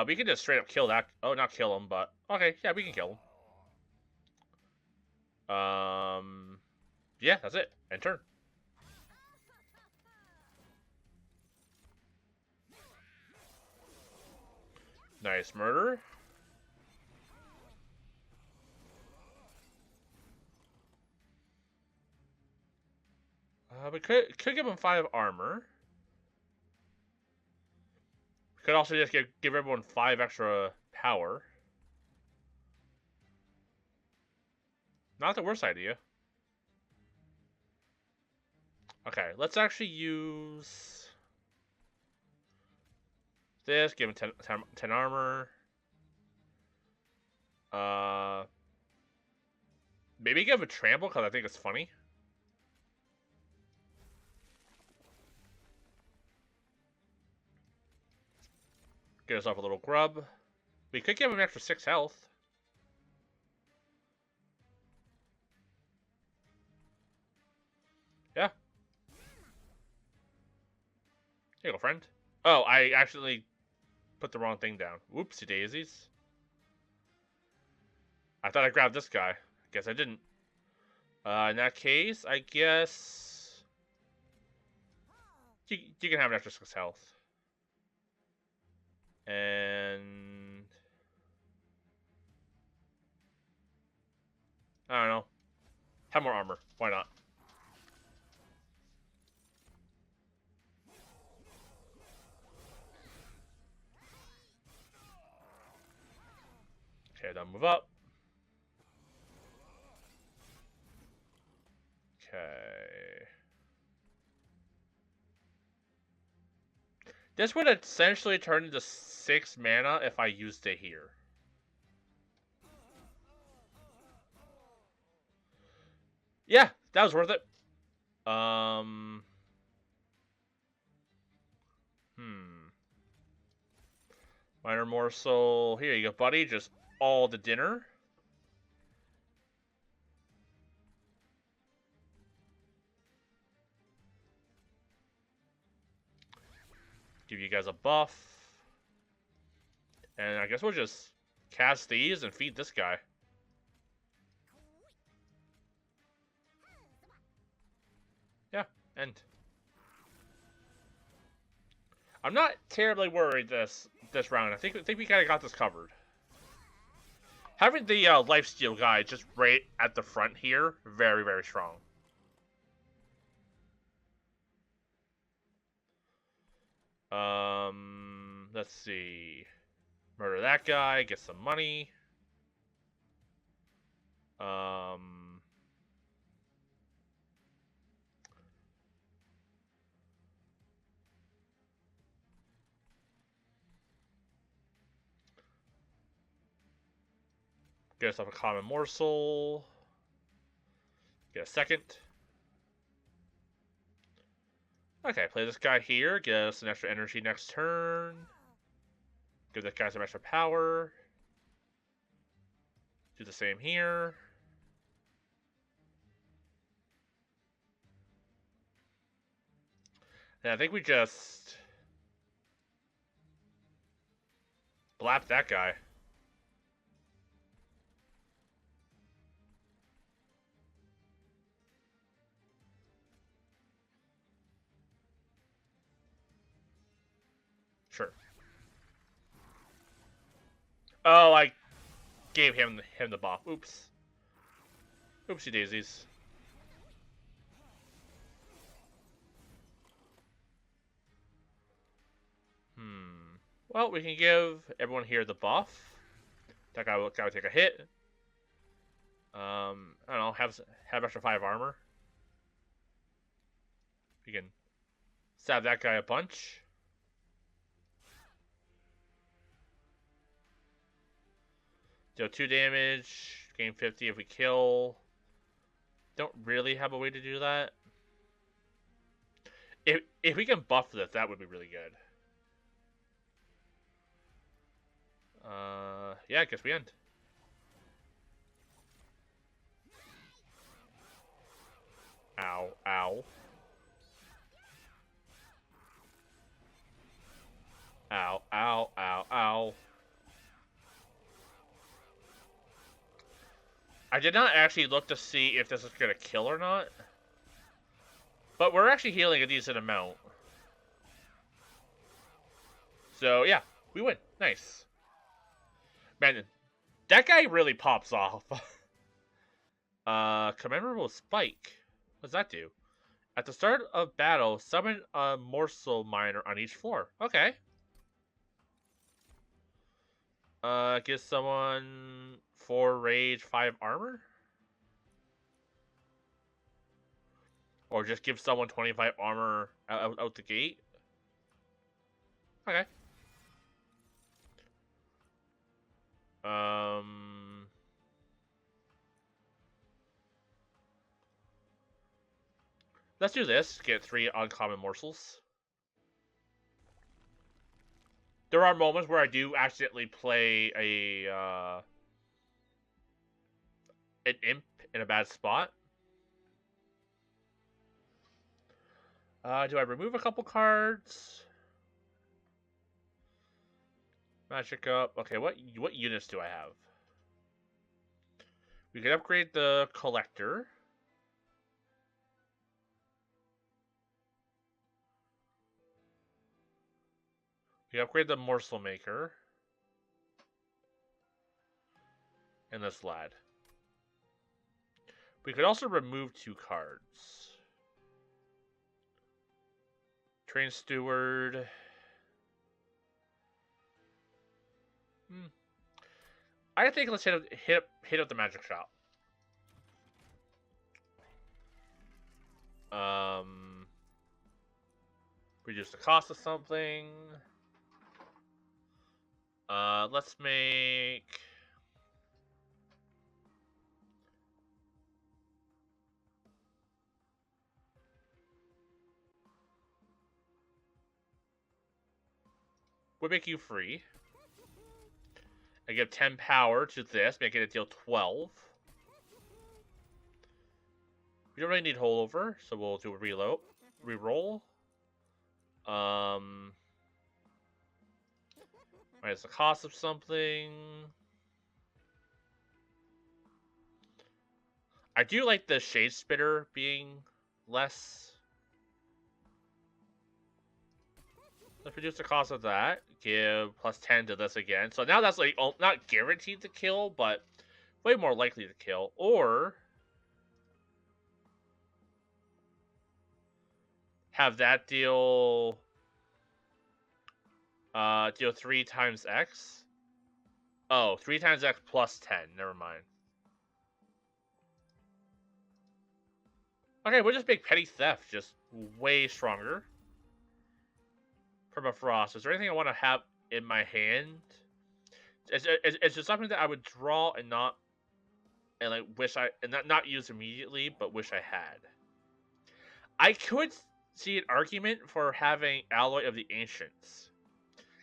A: We can just straight up kill that. Oh, not kill him, but Okay, yeah, we can kill him. Yeah, that's it. End turn. Nice murder. We could give him 5 armor. We could also just give everyone 5 extra power. Not the worst idea. Okay, let's actually use this. Give him 10 armor. Maybe give him a trample because I think it's funny. Get yourself a little grub. We could give him an extra 6 health. Yeah. Here you go, friend. Oh, I actually put the wrong thing down. Whoopsie daisies. I thought I grabbed this guy. Guess I didn't. In that case, I guess you can have an extra 6 health. And I don't know. Have more armor. Why not? Okay, then move up. Okay. This would essentially turn into 6 mana if I used it here. Yeah, that was worth it. Minor morsel. Here you go, buddy. Just all the dinner. Give you guys a buff. And I guess we'll just cast these and feed this guy. Yeah, end. I'm not terribly worried this round. I think we kind of got this covered. Having the lifesteal guy just right at the front here, very, very strong. Let's see. Murder that guy, get some money. Get yourself a common morsel. Get a second. Okay, play this guy here. Get us an extra energy next turn. Give this guy some extra power. Do the same here. And I think we just blap that guy. Sure. Oh, I gave him the buff. Oops. Oopsie daisies. Well, we can give everyone here the buff. That guy will take a hit. I don't know. Have extra 5 armor. We can stab that guy a bunch. Deal 2 damage. Gain 50 if we kill. Don't really have a way to do that. If we can buff this, that would be really good. Yeah, I guess we end. Ow, ow. Ow, ow, ow, ow. I did not actually look to see if this is going to kill or not. But we're actually healing a decent amount. So, yeah, we win. Nice. Man, that guy really pops off. Commemorable Spike. What does that do? At the start of battle, summon a morsel miner on each floor. Okay. Gives someone 4 rage, 5 armor? Or just give someone 25 armor out the gate? Okay. Let's do this. Get 3 uncommon morsels. There are moments where I do accidentally play an imp in a bad spot. Do I remove a couple cards? Magic up. Okay, what units do I have? We can upgrade the collector. We upgrade the morsel maker. And this lad. We could also remove 2 cards. Train steward. I think let's hit up the magic shop. Reduce the cost of something. Let's make. We'll make you free. I give 10 power to this, making it deal 12. We don't really need holdover, so we'll do a reload. Reroll. Minus the cost of something. I do like the Shade Spitter being less. Let's reduce the cost of that. Give plus 10 to this again. So now that's like not guaranteed to kill, but way more likely to kill. Or have that deal 3 times X. Oh, 3 times X plus 10. Never mind. Okay, we'll just make Petty Theft just way stronger. Permafrost. Is there anything I want to have in my hand? It's just something that I would draw and not, and like wish I, and not use immediately, but wish I had. I could see an argument for having Alloy of the Ancients,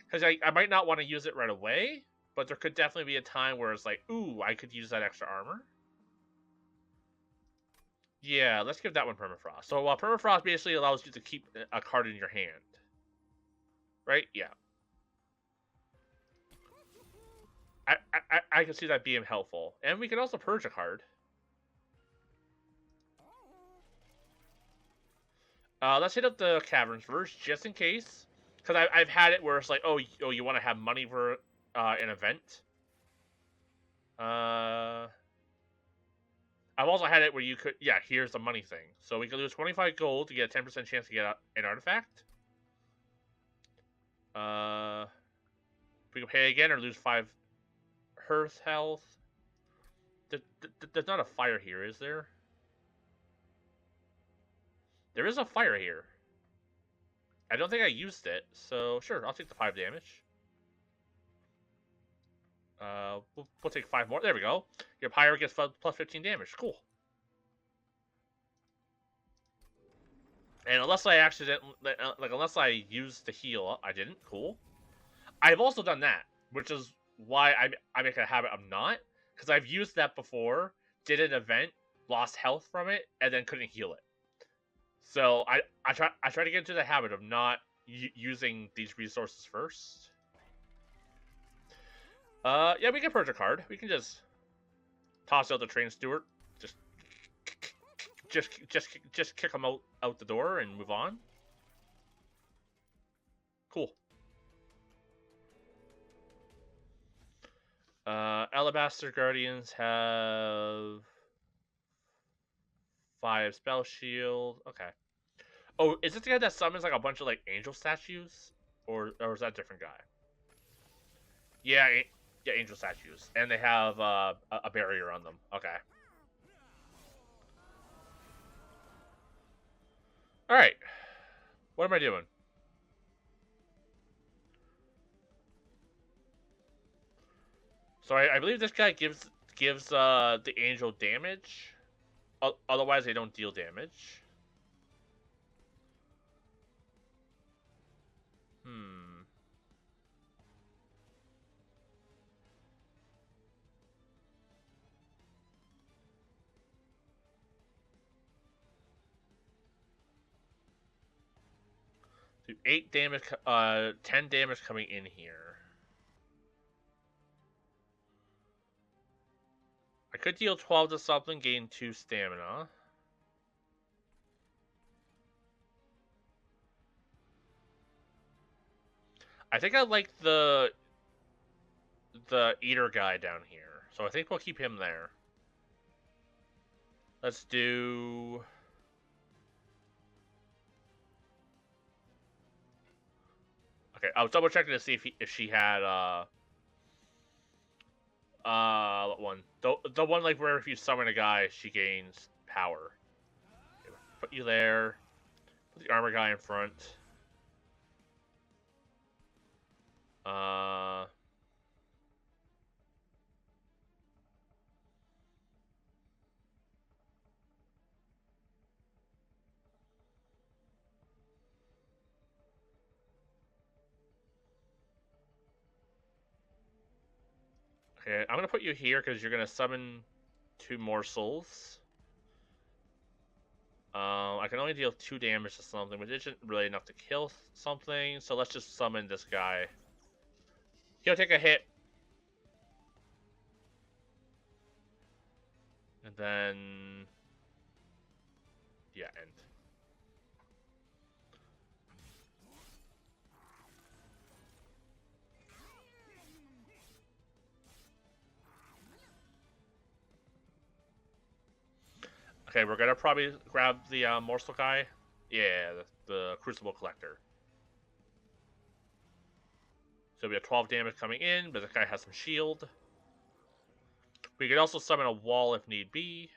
A: because I might not want to use it right away, but there could definitely be a time where it's like, ooh, I could use that extra armor. Yeah, let's give that one Permafrost. So Permafrost basically allows you to keep a card in your hand. Right? Yeah. I can see that being helpful. And we can also purge a card. Let's hit up the caverns first, just in case. Because I've had it where it's like, oh, you want to have money for an event. I've also had it where you could, yeah, here's the money thing. So we can lose 25 gold to get a 10% chance to get an artifact. We can pay again or lose 5 hearth health. There's not a fire here, is there? There is a fire here. I don't think I used it, so sure, I'll take the 5 damage. We'll take 5 more. There we go. Your pyre gets plus 15 damage. Cool. And unless I accidentally, like, unless I used the heal, I didn't. Cool. I've also done that, which is why I make a habit of not, because I've used that before, did an event, lost health from it, and then couldn't heal it. So I try to get into the habit of not using these resources first. Yeah, we can purge a card. We can just toss out the train steward. Just kick him out the door and move on. Cool. Alabaster Guardians have 5 spell shield. Okay. Oh, is this the guy that summons like a bunch of like angel statues, or is that a different guy? Yeah, yeah, angel statues, and they have a barrier on them. Okay. All right. What am I doing? So I believe this guy gives the angel damage. Otherwise, they don't deal damage. Hmm. Do 8 damage, 10 damage coming in here. I could deal 12 to something, gain 2 stamina. I think I like the eater guy down here, so I think we'll keep him there. Let's do. Okay, I was double checking to see if she had what one? The one like where if you summon a guy, she gains power. Okay, put you there. Put the armor guy in front. Okay, I'm gonna put you here because you're gonna summon 2 morsels. I can only deal 2 damage to something, which isn't really enough to kill something. So let's just summon this guy. He'll take a hit. And then... yeah, end. Okay, we're gonna probably grab the morsel guy. Yeah, the Crucible Collector. So we have 12 damage coming in, but this guy has some shield. We could also summon a wall if need be.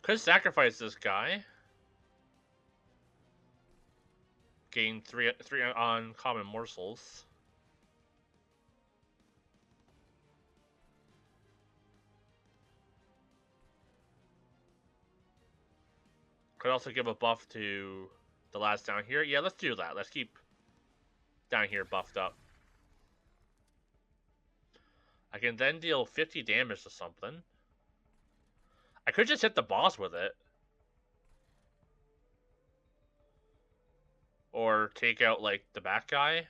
A: Could sacrifice this guy. Gain 3 on common morsels. Could also give a buff to the lads down here. Yeah, let's do that. Let's keep down here buffed up. I can then deal 50 damage to something. I could just hit the boss with it. Or take out, like, the back guy.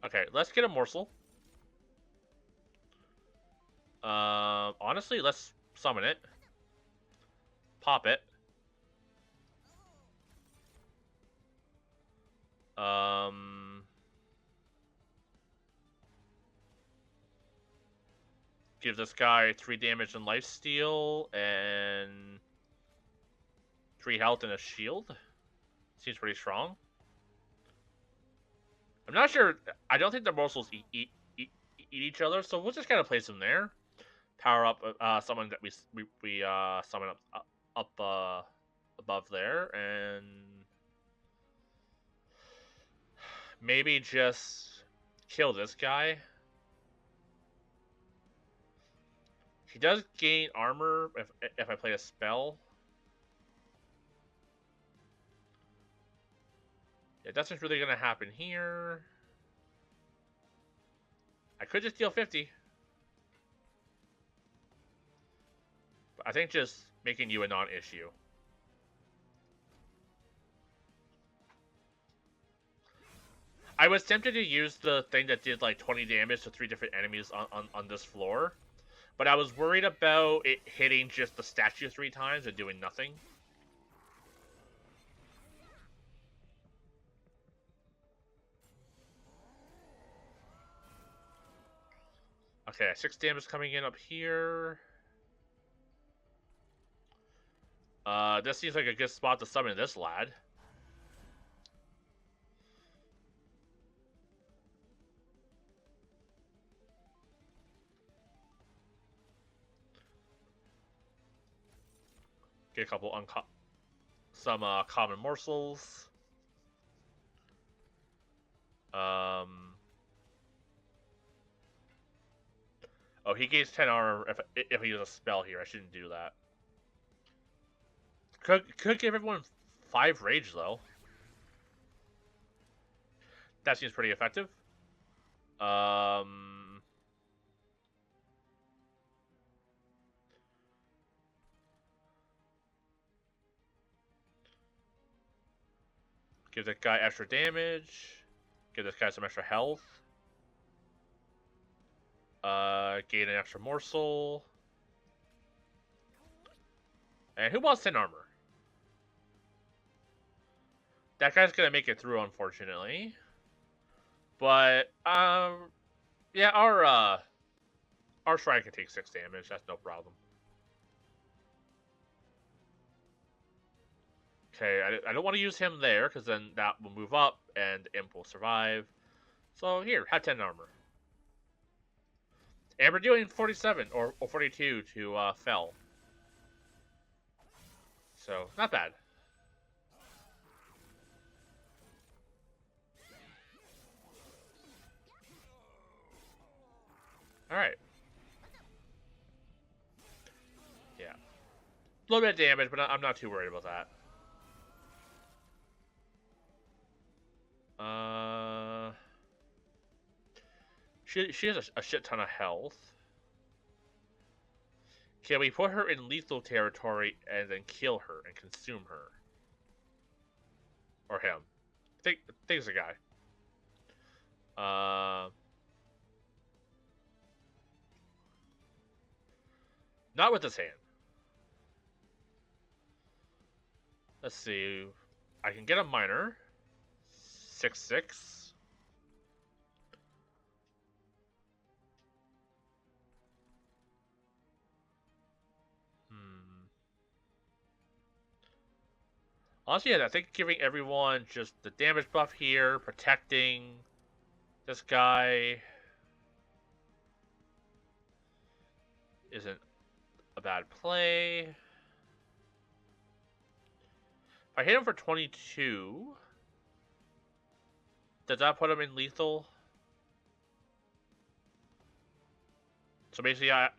A: Okay, let's get a morsel. Honestly, let's summon it. Pop it. Give this guy 3 damage and lifesteal and 3 health and a shield. Seems pretty strong. I'm not sure. I don't think the morsels eat each other, so we'll just kind of place them there. Power up someone that we summon up above there, and maybe just kill this guy. He does gain armor if I play a spell. Yeah, nothing's really gonna happen here. I could just deal 50. But I think just making you a non-issue. I was tempted to use the thing that did like 20 damage to 3 different enemies on this floor. But I was worried about it hitting just the statue 3 times and doing nothing. Okay, 6 damage coming in up here. This seems like a good spot to summon this lad. Get a couple some common morsels. Oh, he gains 10 armor if he uses a spell here. I shouldn't do that. Could give everyone 5 rage though. That seems pretty effective. Give that guy extra damage. Give this guy some extra health. Gain an extra morsel. And who wants 10 armor? That guy's gonna make it through, unfortunately. But, yeah, our shrine can take 6 damage. That's no problem. Okay, I don't want to use him there, because then that will move up, and Imp will survive. So, here, have 10 armor. And we're doing 47, or 42 to, Fell. So, not bad. Alright. Yeah. A little bit of damage, but I'm not too worried about that. She has a shit ton of health. Can we put her in lethal territory and then kill her and consume her? Or him? Think it's a guy. Not with this hand. Let's see. I can get a minor. 6/6. Honestly, yeah, I think giving everyone just the damage buff here, protecting this guy isn't a bad play. If I hit him for 22, does that put him in lethal? So basically, I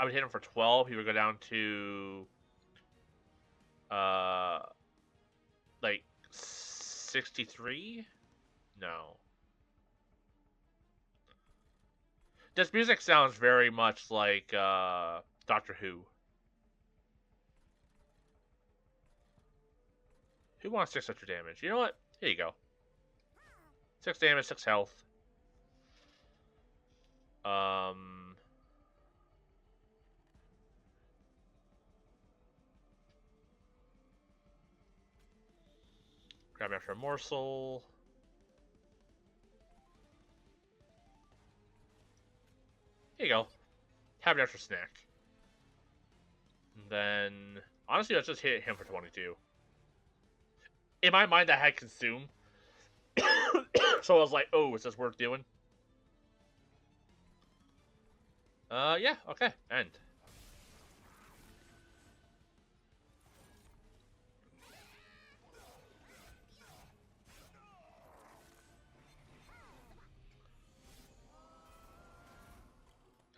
A: would hit him for 12. He would go down to like 63? No. This music sounds very much like Doctor Who. Who wants 6 extra damage? You know what? Here you go. 6 damage, 6 health. Grab after a morsel. Here you go. Have an extra snack. And then, honestly, let's just hit him for 22. In my mind, I had consume. So I was like, oh, is this worth doing? Yeah, okay, end.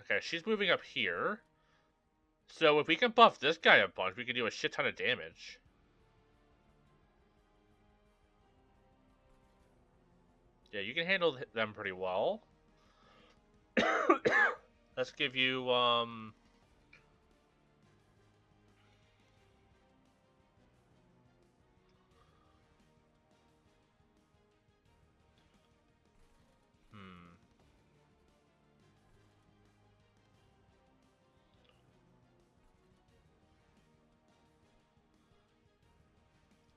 A: Okay, she's moving up here. So if we can buff this guy a bunch, we can do a shit ton of damage. Yeah, you can handle them pretty well. Let's give you hmm.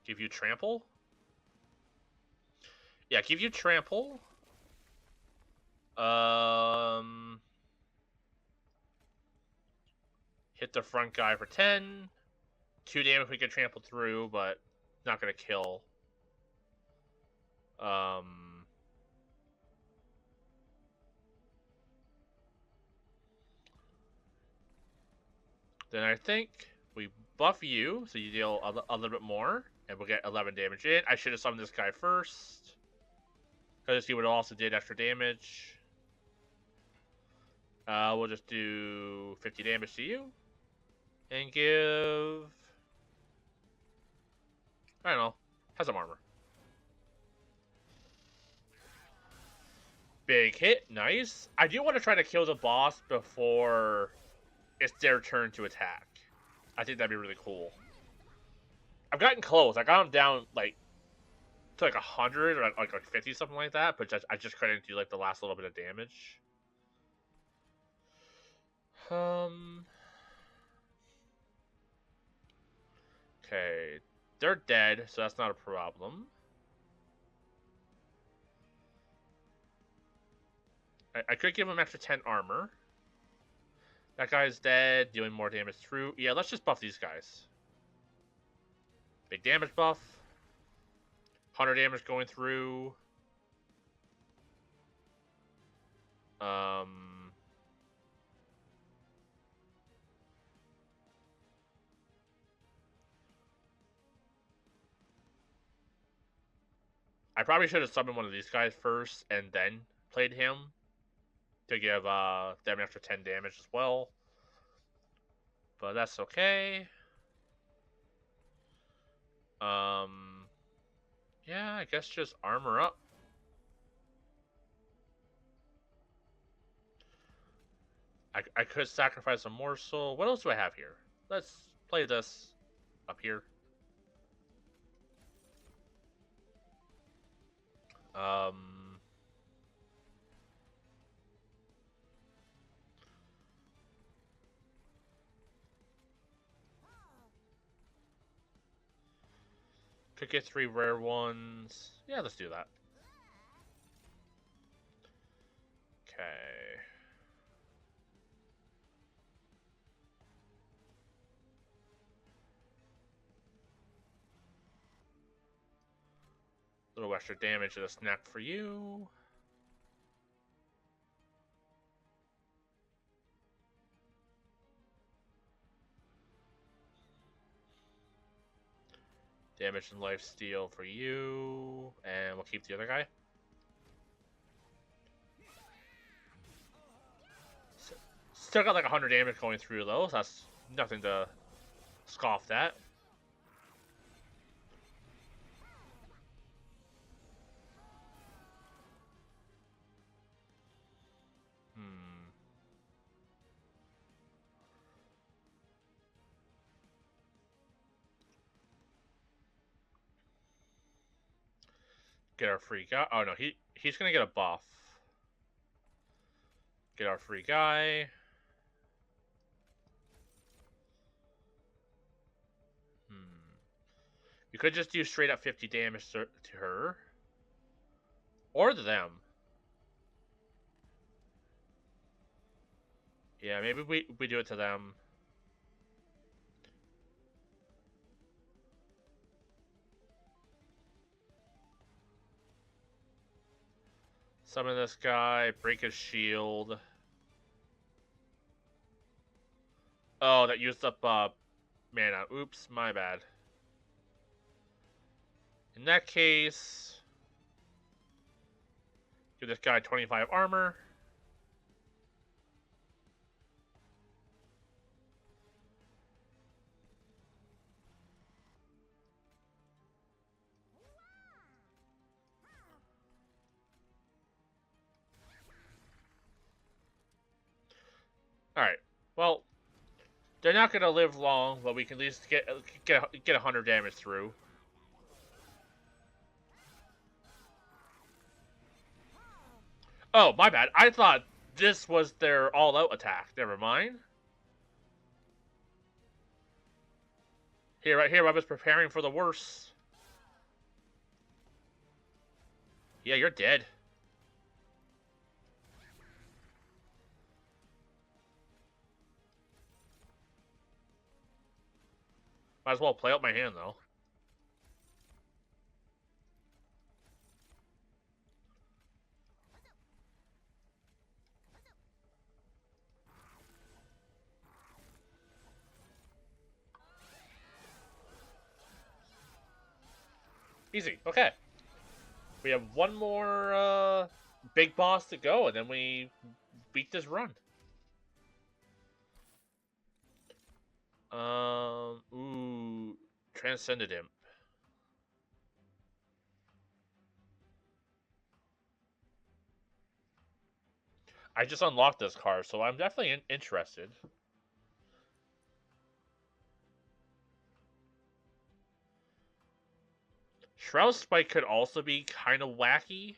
A: Give you trample? Yeah, give you trample. Hit the front guy for 10. 2 damage we can trample through, but not gonna kill. Then I think we buff you, so you deal a little bit more, and we'll get 11 damage in. I should have summoned this guy first, because he would have also did extra damage. We'll just do 50 damage to you, and give... I don't know, has some armor. Big hit, nice. I do want to try to kill the boss before it's their turn to attack. I think that'd be really cool. I've gotten close. I got him down like to like 100 or like 50, something like that. But I just couldn't do like the last little bit of damage. Okay, they're dead, so that's not a problem. I could give him extra 10 armor. That guy's dead, dealing more damage through. Yeah, let's just buff these guys. Big damage buff. 100 damage going through. I probably should have summoned one of these guys first and then played him to give them an extra 10 damage as well. But that's okay. Yeah, I guess just armor up. I could sacrifice a morsel. What else do I have here? Let's play this up here. Could get 3 rare ones. Yeah, let's do that. Okay. A little extra damage and a snack for you. Damage and lifesteal for you. And we'll keep the other guy. Still got like 100 damage going through though, so that's nothing to scoff at. Get our free guy. Oh no, he's gonna get a buff. Get our free guy. You could just do straight up 50 damage to her. Or to them. Yeah, maybe we do it to them. Summon this guy, break his shield. Oh, that used up mana. Oops, my bad. In that case, give this guy 25 armor. Alright. Well, they're not gonna live long, but we can at least get 100 damage through. Oh, my bad. I thought this was their all-out attack. Never mind. Here, right here, I was preparing for the worst. Yeah, you're dead. Might as well play out my hand, though. Easy. Okay. We have one more big boss to go, and then we beat this run. Ooh, Transcended Imp. I just unlocked this card, so I'm definitely interested. Shroud Spike could also be kind of wacky.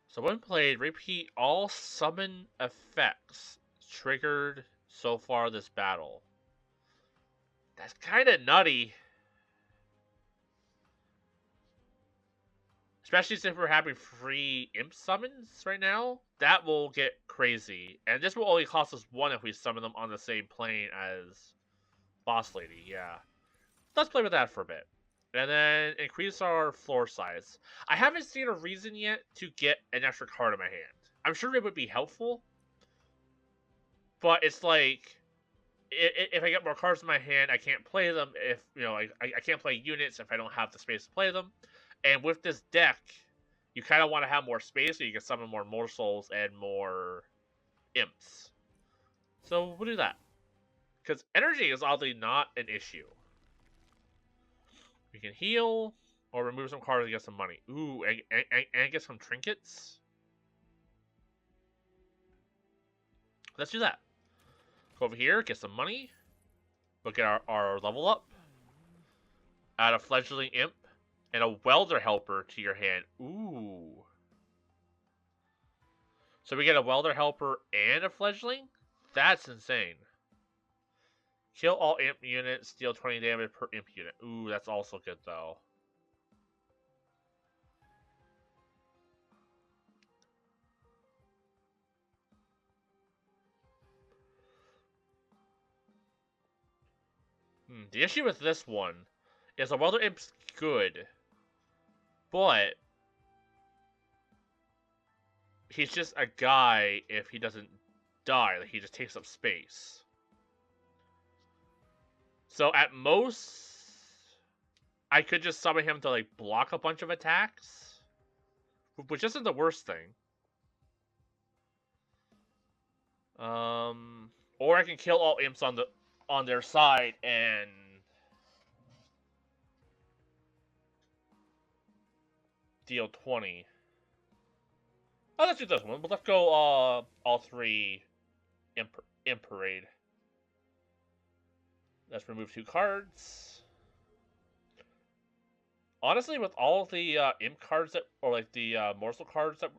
A: So when played, repeat all summon effects triggered so far this battle. That's kind of nutty. Especially since we're having free imp summons right now. That will get crazy. And this will only cost us one if we summon them on the same plane as Boss Lady, yeah. Let's play with that for a bit. And then increase our floor size. I haven't seen a reason yet to get an extra card in my hand. I'm sure it would be helpful. But it's like, if I get more cards in my hand, I can't play them. If, you know, I can't play units if I don't have the space to play them. And with this deck, you kind of want to have more space so you can summon more morsels and more imps. So we'll do that. Because energy is oddly not an issue. We can heal or remove some cards to get some money. Ooh, and get some trinkets. Let's do that. Go over here, get some money. We'll get our level up. Add a fledgling imp and a welder helper to your hand. Ooh. So we get a welder helper and a fledgling? That's insane. Kill all imp units, deal 20 damage per imp unit. Ooh, that's also good though. The issue with this one is the welder imp's good, but he's just a guy if he doesn't die. Like, he just takes up space. So at most, I could just summon him to like block a bunch of attacks, which isn't the worst thing. Or I can kill all imps on their side and deal 20. Oh, let's do this one. But let's go all three imp parade. Let's remove 2 cards. Honestly, with all the imp cards that, or like the morsel cards that,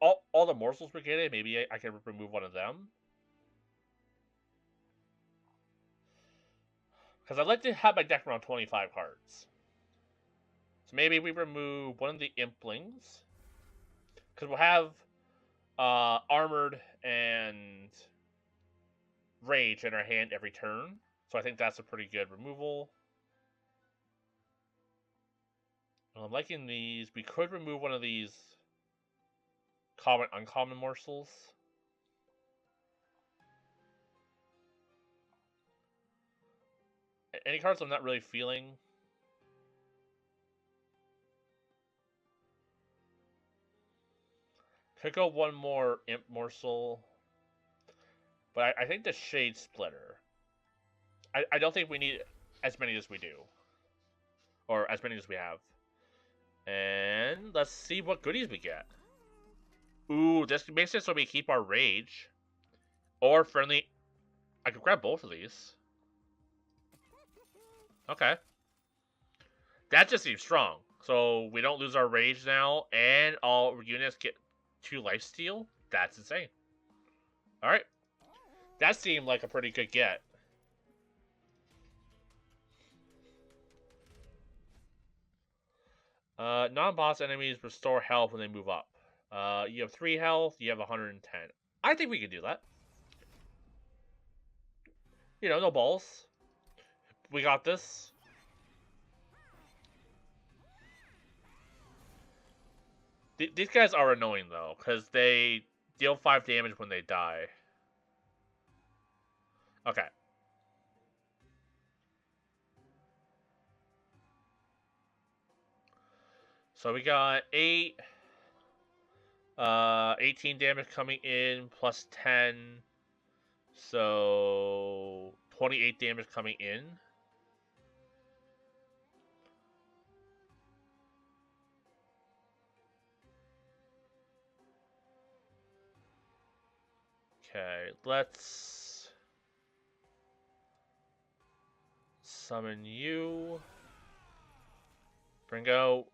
A: all the morsels we're getting, maybe I can remove one of them. Because I'd like to have my deck around 25 cards. So maybe we remove one of the implings. Because we'll have armored and rage in our hand every turn. So I think that's a pretty good removal. I'm liking these. We could remove one of these common, uncommon morsels. Any cards I'm not really feeling? Could go one more imp morsel. But I think the Shade Splitter. I don't think we need as many as we do. Or as many as we have. And let's see what goodies we get. Ooh, this makes it so we keep our rage. Or friendly. I could grab both of these. Okay. That just seems strong. So we don't lose our rage now, and all units get 2 lifesteal? That's insane. Alright. That seemed like a pretty good get. Non-boss enemies restore health when they move up. You have 3 health, you have 110. I think we can do that. You know, no balls. We got this. These guys are annoying, though, because they deal 5 damage when they die. Okay. So we got 8... 18 damage coming in, plus 10. So 28 damage coming in. Okay, let's summon you. Bring out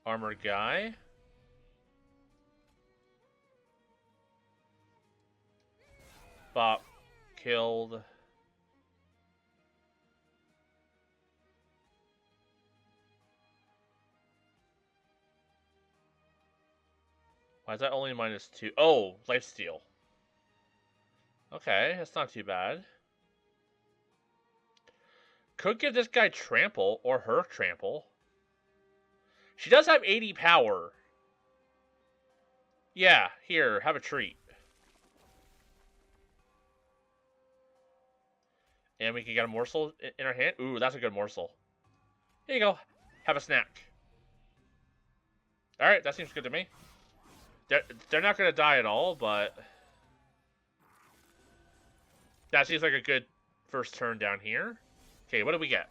A: Armor Guy. Bop. Killed. Why is that only -2? Oh, lifesteal. Okay, that's not too bad. Could give this guy trample, or her trample. She does have 80 power. Yeah, here, have a treat. And we can get a morsel in our hand. Ooh, that's a good morsel. Here you go. Have a snack. Alright, that seems good to me. They're not going to die at all, but... that seems like a good first turn down here. Okay, what do we get?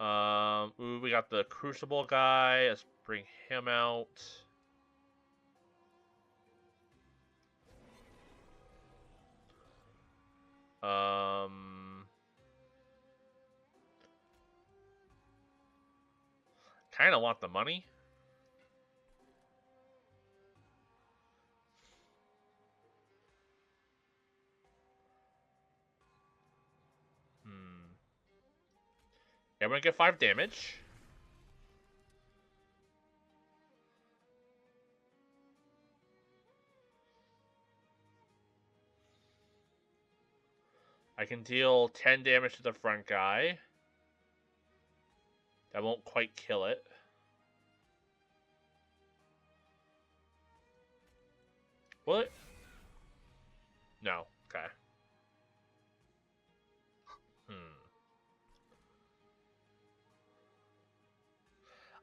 A: Ooh, we got the Crucible guy. Let's bring him out. Kind of want the money. Yeah, we're gonna get 5 damage. I can deal 10 damage to the front guy. That won't quite kill it. Will it? No. Okay.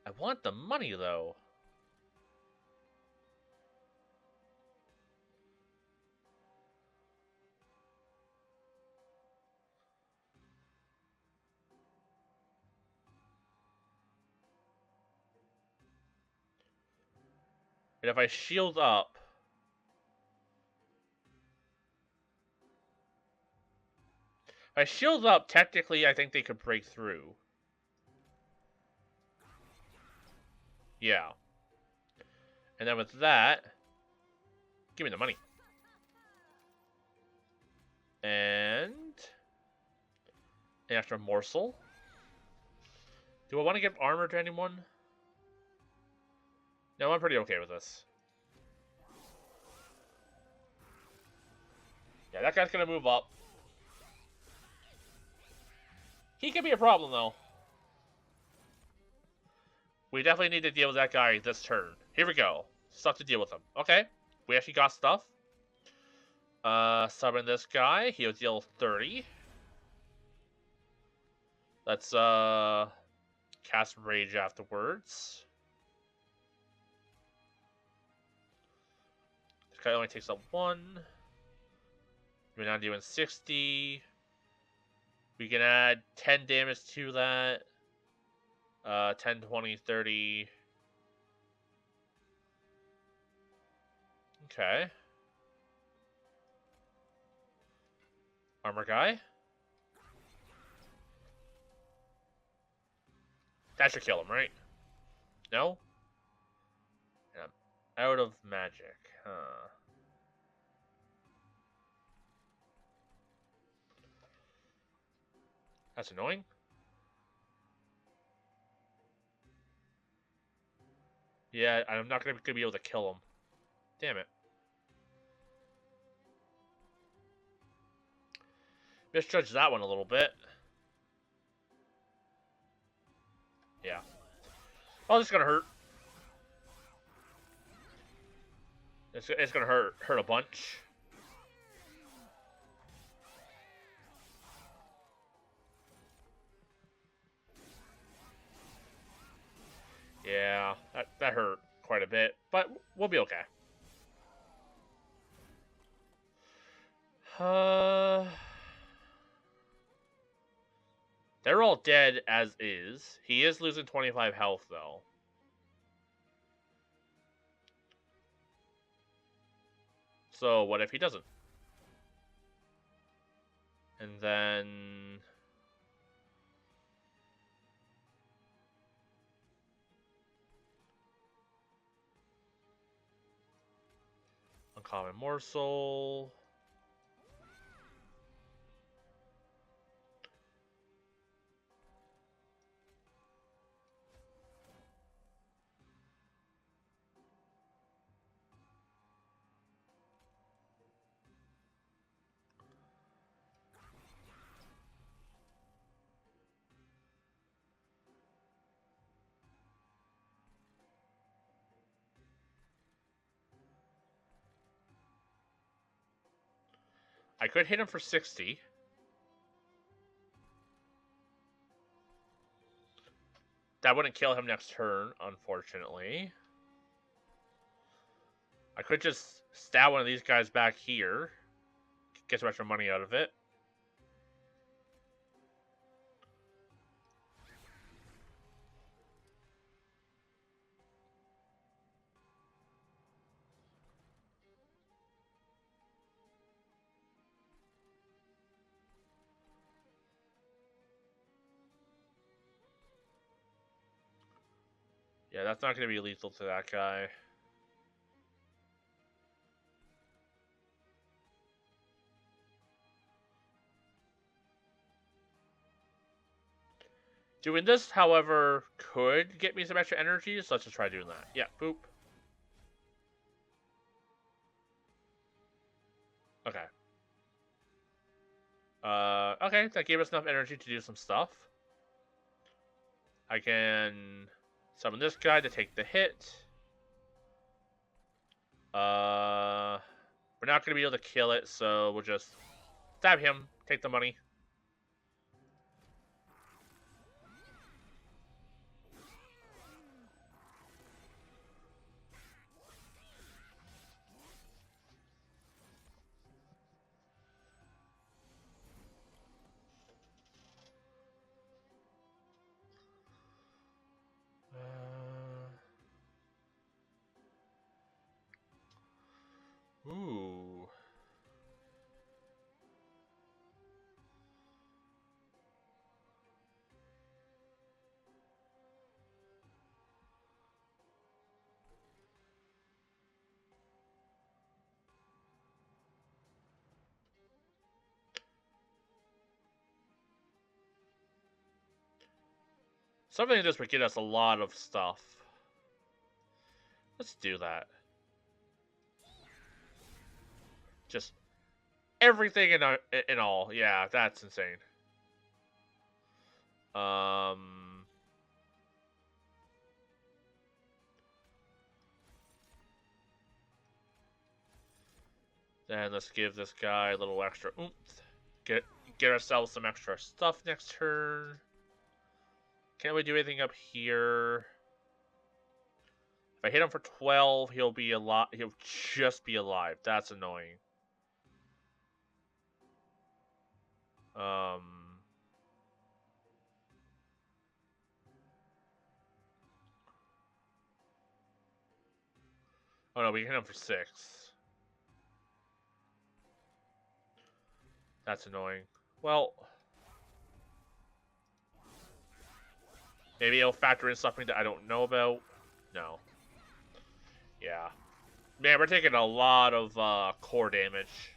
A: I want the money, though. And if I shield up... if I shield up, technically, I think they could break through. Yeah. And then with that... give me the money. And... an extra morsel. Do I want to give armor to anyone? No, I'm pretty okay with this. Yeah, that guy's gonna move up. He could be a problem, though. We definitely need to deal with that guy this turn. Here we go. Stuff to deal with him. Okay. We actually got stuff. Summon this guy. He'll deal 30. Let's, cast Rage afterwards. This guy only takes up 1. We're now doing 60. We can add 10 damage to that. 10, 20, 30. Okay. Armor guy. That should kill him, right? No? Yeah. Out of magic. Huh. That's annoying. Yeah, I'm not gonna be able to kill him. Damn it. Misjudged that one a little bit. Yeah. Oh, this is gonna hurt. It's gonna hurt a bunch. Yeah, that hurt quite a bit, but we'll be okay. They're all dead as is. He is losing 25 health though. So what if he doesn't? And then uncommon morsel. I could hit him for 60. That wouldn't kill him next turn, unfortunately. I could just stab one of these guys back here. Get some extra money out of it. Yeah, that's not going to be lethal to that guy. Doing this, however, could get me some extra energy, so let's just try doing that. Yeah, boop. Okay. Okay, that gave us enough energy to do some stuff. I can summon this guy to take the hit. We're not going to be able to kill it, so we'll just stab him, take the money. Ooh. Something like this would get us a lot of stuff. Let's do that. Just everything in all. Yeah, that's insane. Then let's give this guy a little extra oomph. Get ourselves some extra stuff next turn. Can't we do anything up here? If I hit him for 12, he'll be alive. He'll just be alive. That's annoying. Oh no, we hit him for 6. That's annoying. Well, maybe it'll factor in something that I don't know about. No. Yeah. Man, we're taking a lot of core damage.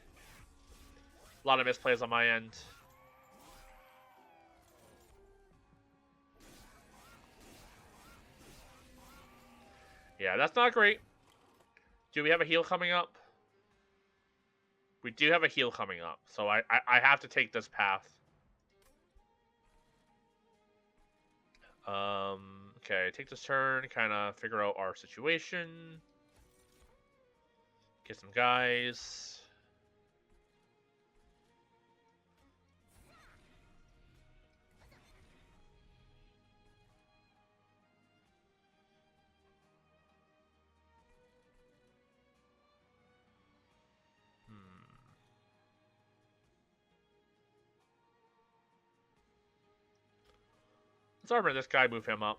A: A lot of misplays on my end. Yeah, that's not great. Do we have a heal coming up? We do have a heal coming up, so I have to take this path. Okay, take this turn, kind of figure out our situation. Get some guys. Let's armor this guy, move him up.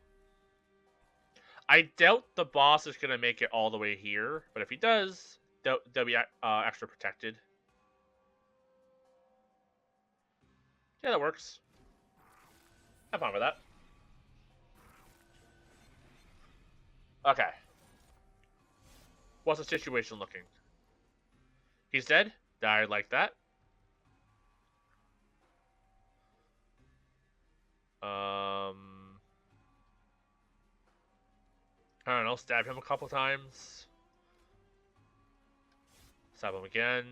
A: I doubt the boss is going to make it all the way here, but if he does, they'll be extra protected. Yeah, that works. I'm fine with that. Okay. What's the situation looking? He's dead? Died like that. I don't know, stab him a couple times. Stab him again.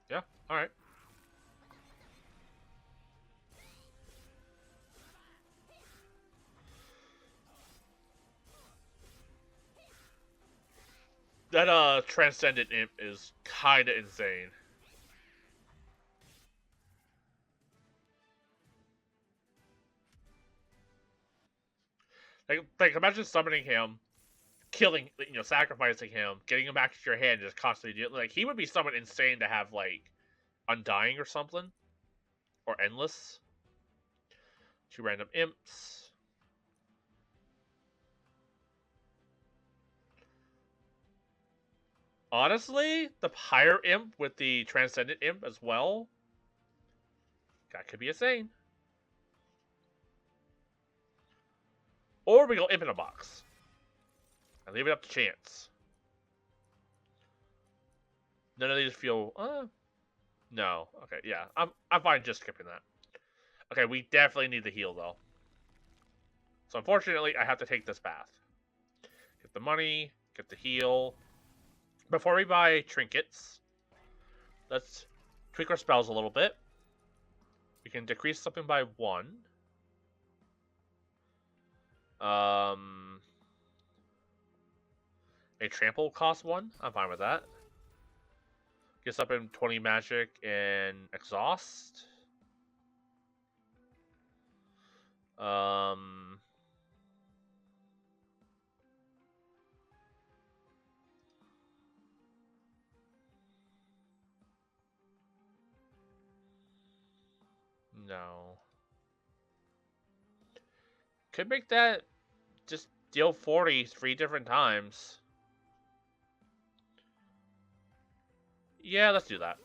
A: Yeah, alright. That Transcendent Imp is kinda insane. Like imagine summoning him, killing, sacrificing him, getting him back to your hand, and just constantly doing, like, he would be someone insane to have, like, Undying or something. Or Endless. 2 random imps. Honestly, the higher imp with the Transcendent Imp as well, that could be insane. Or we go imp in a box. And leave it up to chance. None of these feel, no. Okay, yeah. I'm fine just skipping that. Okay, we definitely need the heal though. So unfortunately, I have to take this path. Get the money, get the heal. Before we buy trinkets, let's tweak our spells a little bit. We can decrease something by 1. A trample costs 1. I'm fine with that. Gets up in 20 magic and exhaust. No. Could make that just deal 40 3 different times. Yeah, let's do that.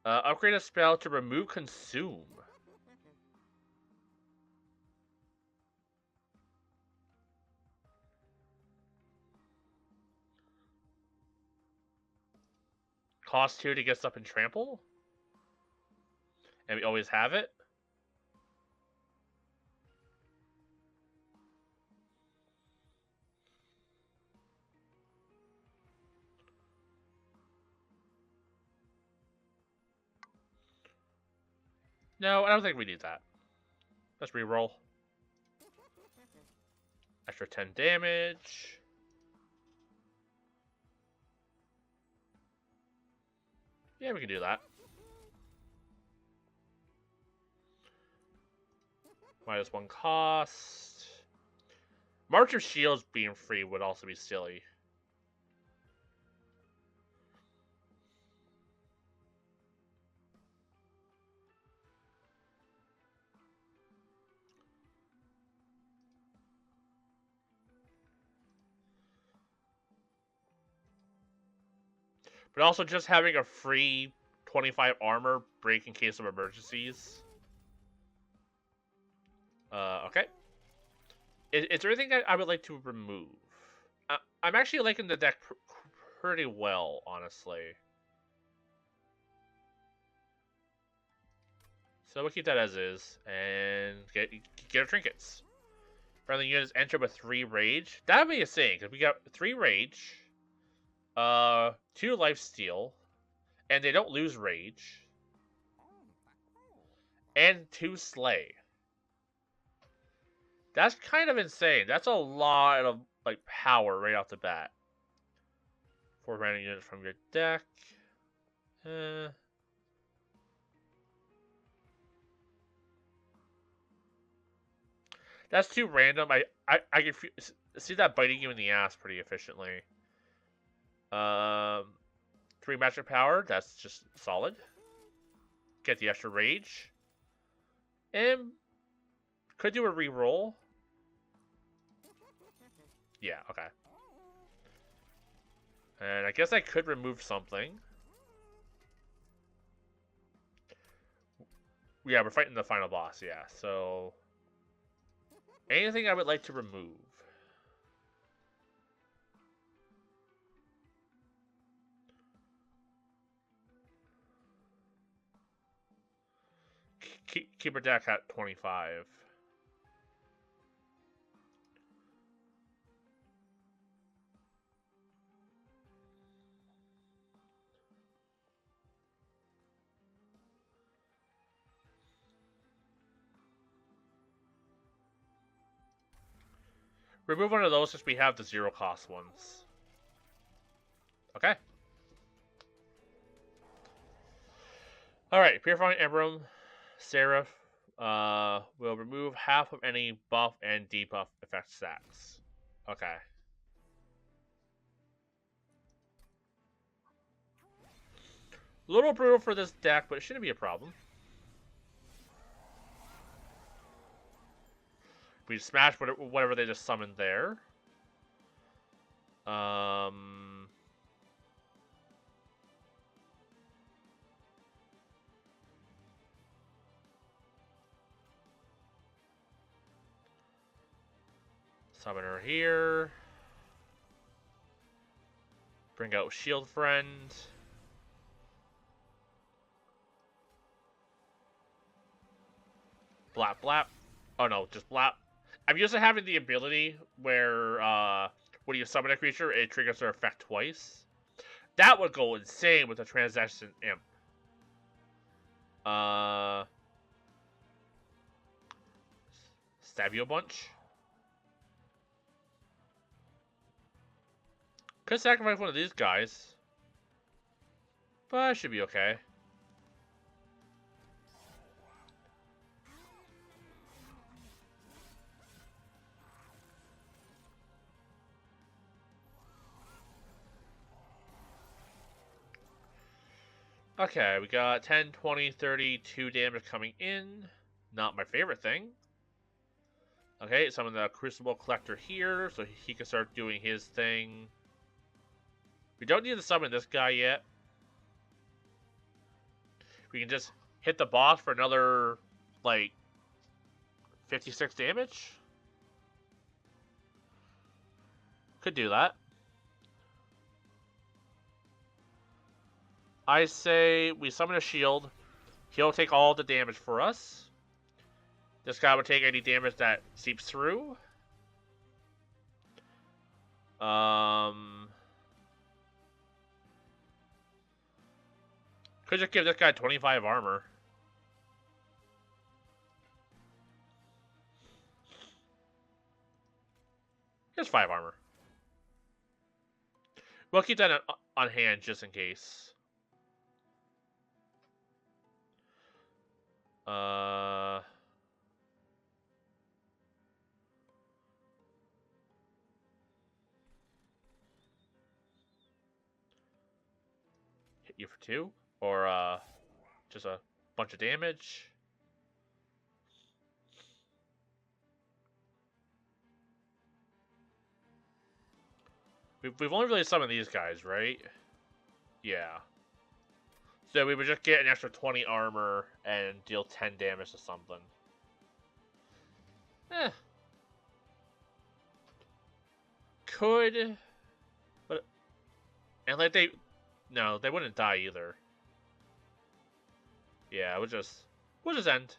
A: Upgrade a spell to remove consume. Cost 2 to get stuff in trample? And we always have it? No, I don't think we need that. Let's reroll. Extra 10 damage. Yeah, we can do that. -1 cost. March of Shields being free would also be silly. But also just having a free 25 armor break in case of emergencies. Okay. Is there anything I would like to remove? I'm actually liking the deck pretty well, honestly. So we'll keep that as is, and get our trinkets. Friendly units enter with 3 rage. That'd be a thing, because we got 3 rage, 2 lifesteal, and they don't lose rage, and 2 slay. That's kind of insane. That's a lot of like power right off the bat. 4 random units from your deck. That's too random. I can see that biting you in the ass pretty efficiently. 3 magic power. That's just solid. Get the extra rage. And could do a reroll. Yeah, okay. And I guess I could remove something. Yeah, we're fighting the final boss, yeah. So, anything I would like to remove? Keep our deck at 25. Remove one of those since we have the 0 cost ones. Okay. Alright, Purifying Emblem, Seraph, will remove half of any buff and debuff effect stacks. Okay. A little brutal for this deck, but it shouldn't be a problem. We smash whatever they just summoned there. Summon her here. Bring out Shield Friend. Blap blap. Oh no, just blap. I'm used to having the ability where when you summon a creature, it triggers their effect twice. That would go insane with a Transaction Imp. Stab you a bunch. Could sacrifice one of these guys. But it should be okay. Okay, we got 10, 20, 32 damage coming in. Not my favorite thing. Okay, summon the Crucible Collector here, so he can start doing his thing. We don't need to summon this guy yet. We can just hit the boss for another, like, 56 damage. Could do that. I say we summon a shield. He'll take all the damage for us. This guy would take any damage that seeps through. Could just give this guy 25 armor. Here's 5 armor. We'll keep that on hand just in case. Hit you for 2? Or, just a bunch of damage? We've only really summoned these guys, right? Yeah. So we would just get an extra 20 armor and deal 10 damage to something. Eh. Could. But. And like they. No, they wouldn't die either. Yeah, we'll just end.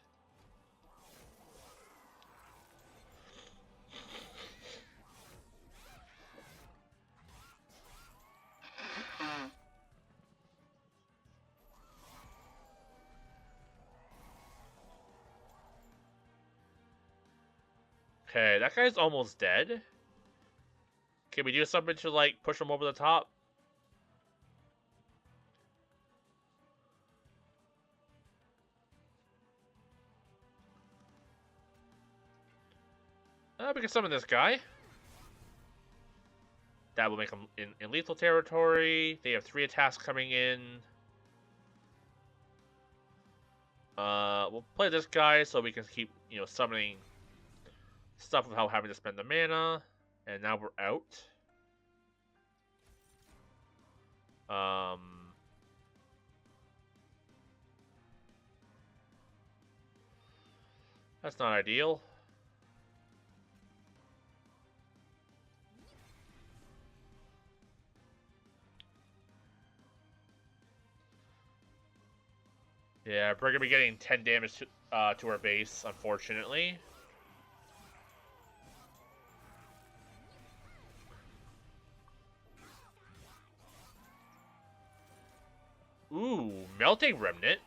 A: Okay, that guy's almost dead. Can we do something to like push him over the top? We can summon this guy. That will make them in lethal territory. They have 3 attacks coming in. We'll play this guy so we can keep, summoning stuff without having to spend the mana. And now we're out. That's not ideal. Yeah, we're gonna be getting 10 damage to our base, unfortunately. Ooh, Melting Remnant.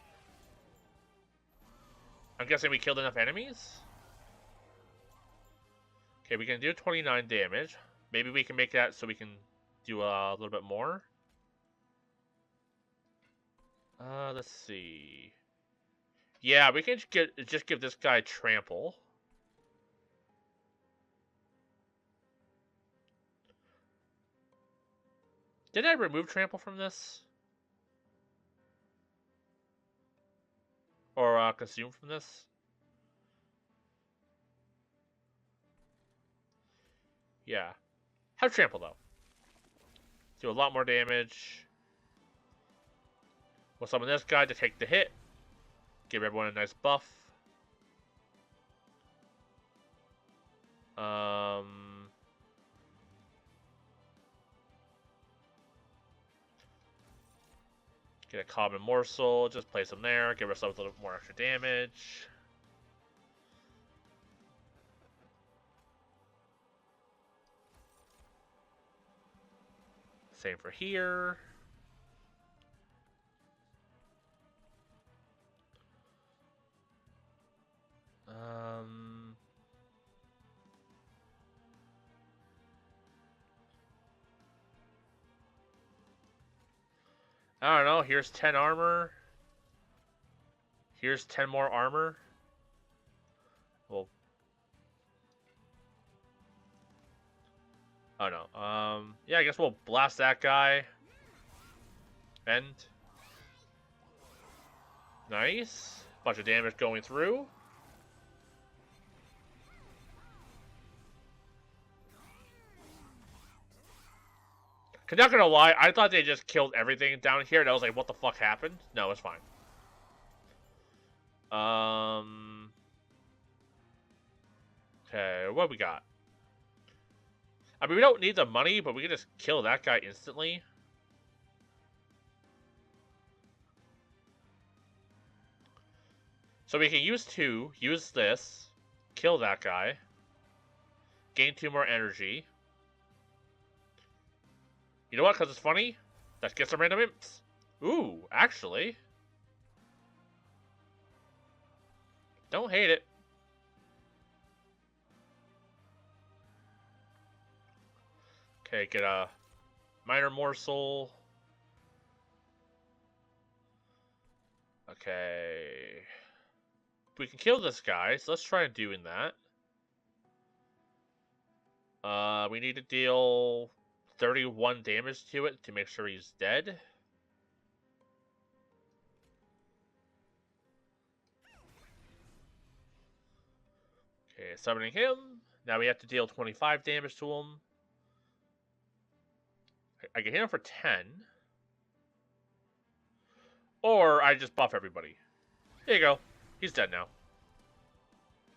A: I'm guessing we killed enough enemies? Okay, we can do 29 damage. Maybe we can make that so we can do a little bit more. Let's see. Yeah, we can just give this guy trample. Did I remove trample from this? Or consume from this? Yeah. Have trample though. Do a lot more damage. We'll summon this guy to take the hit. Give everyone a nice buff. Get a common morsel, just place them there, give ourselves a little more extra damage. Same for here. I don't know, here's 10 armor. Here's 10 more armor. Well, oh no. Yeah, I guess we'll blast that guy. End. Nice. Bunch of damage going through. I'm not gonna lie, I thought they just killed everything down here, and I was like, what the fuck happened? No, it's fine. Okay, what we got? I mean, we don't need the money, but we can just kill that guy instantly. So we can use 2, use this, kill that guy, gain 2 more energy. You know what? Because it's funny. Let's get some random imps. Ooh, actually. Don't hate it. Okay, get a minor morsel. Okay. We can kill this guy, so let's try doing that. We need to deal 31 damage to it to make sure he's dead. Okay, summoning him. Now we have to deal 25 damage to him. I can hit him for 10. Or I just buff everybody. There you go. He's dead now.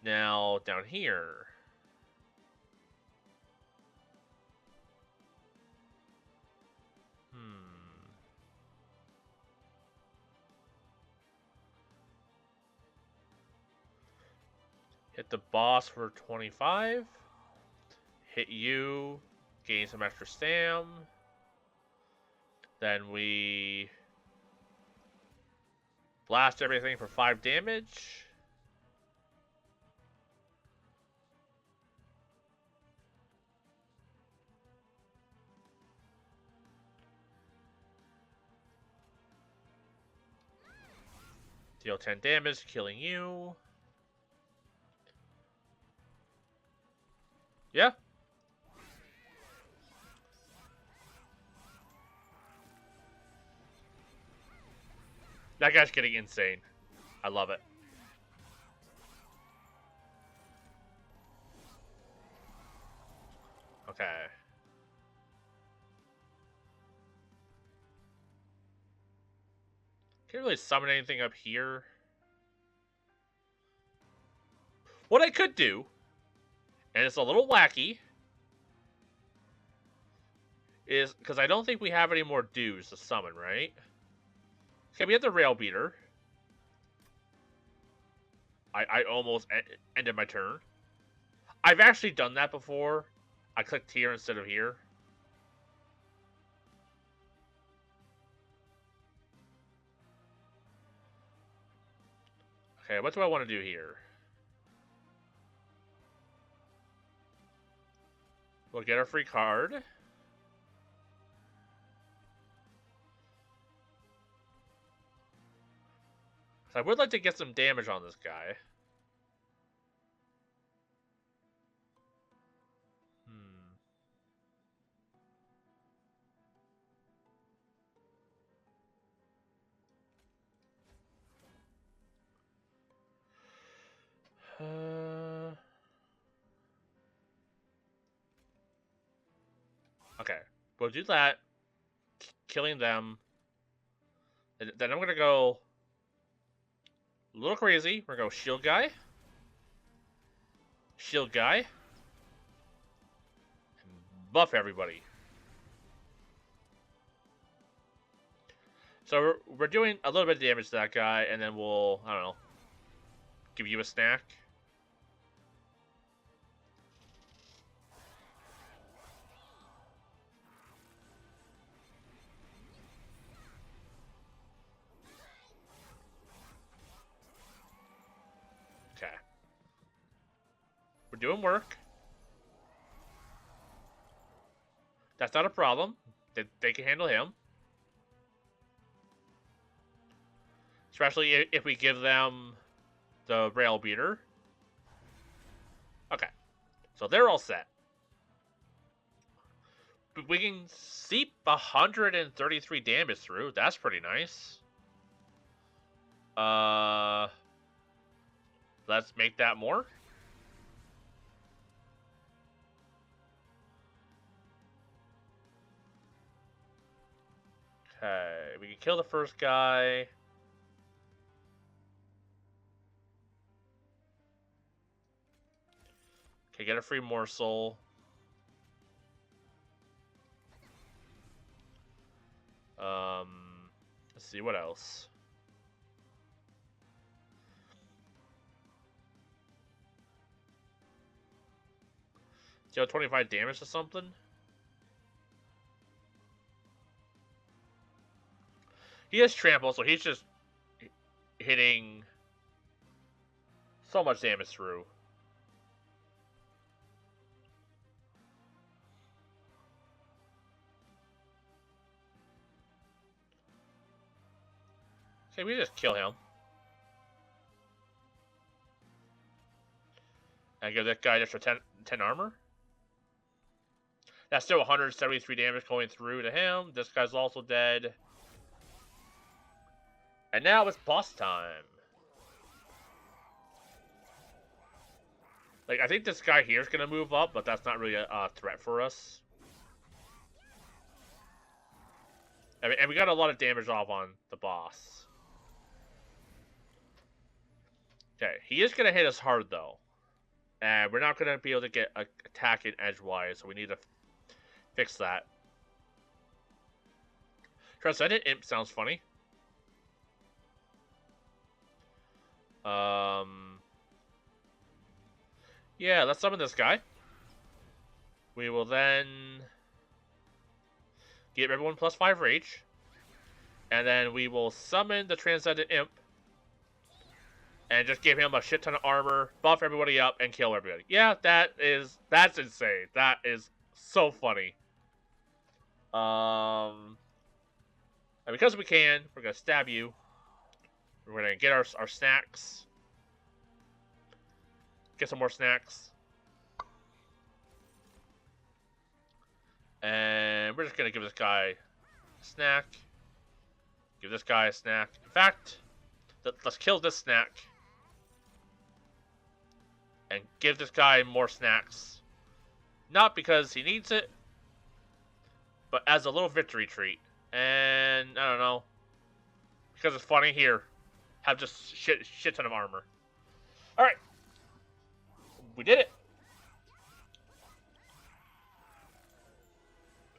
A: Now, down here. Hit the boss for 25. Hit you. Gain some extra stam. Then we blast everything for 5 damage. Deal 10 damage, killing you. Yeah. That guy's getting insane. I love it. Okay. Can't really summon anything up here. What I could do, and it's a little wacky, is because I don't think we have any more dues to summon, right? Okay, we have the rail beater. I almost ended my turn. I've actually done that before. I clicked here instead of here. Okay, what do I want to do here? We'll get a free card. So I would like to get some damage on this guy. Okay, we'll do that. Killing them. Then I'm gonna go a little crazy. We're gonna go shield guy. Shield guy. And buff everybody. So we're doing a little bit of damage to that guy, and then we'll, I don't know, give you a snack. Okay. We're doing work. That's not a problem. They can handle him. Especially if we give them the rail beater. Okay. So they're all set. But we can seep 133 damage through. That's pretty nice. Let's make that more. Okay, we can kill the first guy. Okay, get a free morsel. Let's see, what else? Deal 25 damage to something? He has trample, so he's just hitting so much damage through. Okay, we just kill him. And give that guy extra 10 armor. That's still 173 damage going through to him. This guy's also dead. And now it's boss time. Like, I think this guy here is going to move up, but that's not really a threat for us. I mean, and we got a lot of damage off on the boss. Okay, he is gonna hit us hard though, and we're not gonna be able to get attacking edgewise, so we need to fix that. Transcendent Imp sounds funny. Yeah, let's summon this guy. We will then give everyone +5 rage. And then we will summon the Transcendent Imp. And just give him a shit ton of armor, buff everybody up, and kill everybody. Yeah, that's insane. That is so funny. And because we can, we're gonna stab you. We're gonna get our snacks. Get some more snacks. And we're just gonna give this guy a snack. Give this guy a snack. In fact, let's kill this snack. And give this guy more snacks. Not because he needs it, but as a little victory treat. And, I don't know. Because it's funny, here. Have just shit ton of armor. Alright. We did it.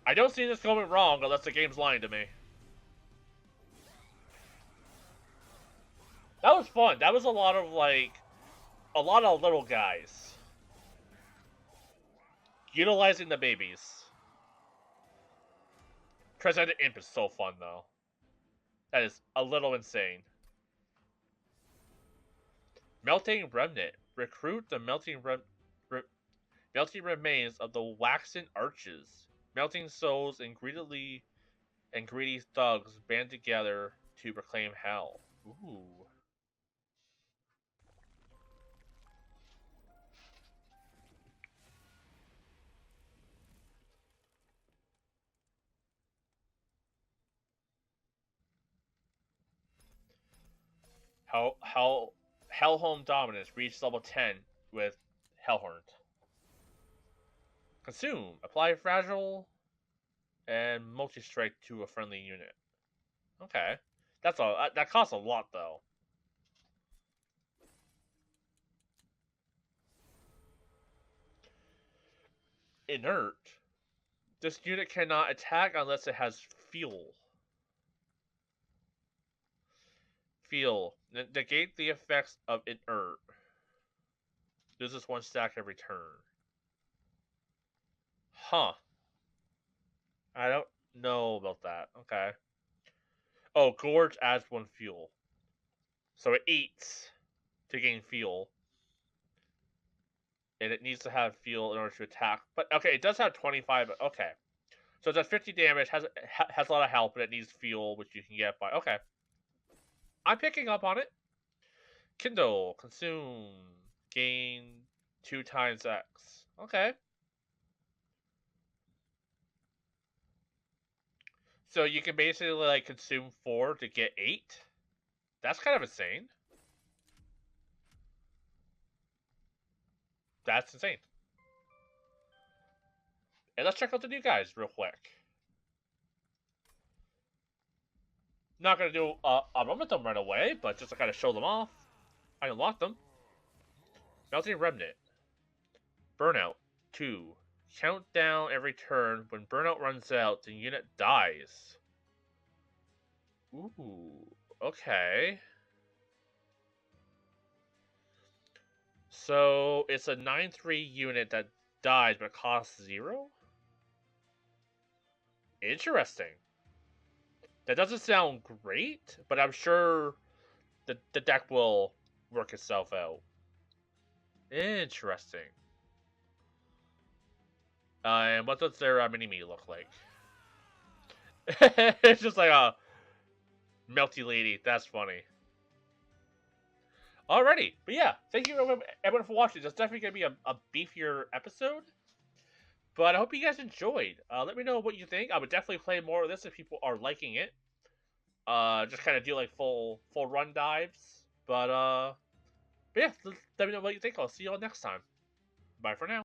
A: I don't see this going wrong unless the game's lying to me. That was fun. That was a lot of little guys. Utilizing the babies. Transcendent Imp is so fun, though. That is a little insane. Melting Remnant. Recruit the melting remains of the waxen arches. Melting souls and greedy thugs band together to proclaim hell. Ooh. Hellholm Dominance reached level 10 with Hellborned. Consume. Apply Fragile and Multi-Strike to a friendly unit. Okay. That costs a lot, though. Inert. This unit cannot attack unless it has fuel. Negate the effects of inert. Loses 1 stack every turn. Huh. I don't know about that. Okay. Oh, Gorge adds 1 fuel. So it eats to gain fuel. And it needs to have fuel in order to attack. But, okay, it does have 25. Okay. So it does 50 damage, has a lot of health, but it needs fuel, which you can get by... Okay. I'm picking up on it. Kindle. Consume. Gain 2 times X. Okay. So you can basically, consume 4 to get 8? That's kind of insane. That's insane. And let's check out the new guys real quick. Not going to do a run with them right away, but just to kind of show them off. I unlocked them. Melting Remnant. Burnout 2. Count down every turn. When burnout runs out, the unit dies. Ooh, okay. So it's a 9/3 unit that dies but costs 0? Interesting. That doesn't sound great, but I'm sure the deck will work itself out. Interesting. And what does their mini-me look like? It's just like a melty lady. That's funny. Alrighty. But yeah, thank you everyone for watching. It's definitely going to be a beefier episode. But I hope you guys enjoyed. Let me know what you think. I would definitely play more of this if people are liking it. Just kind of do like full run dives. But yeah, let me know what you think. I'll see you all next time. Bye for now.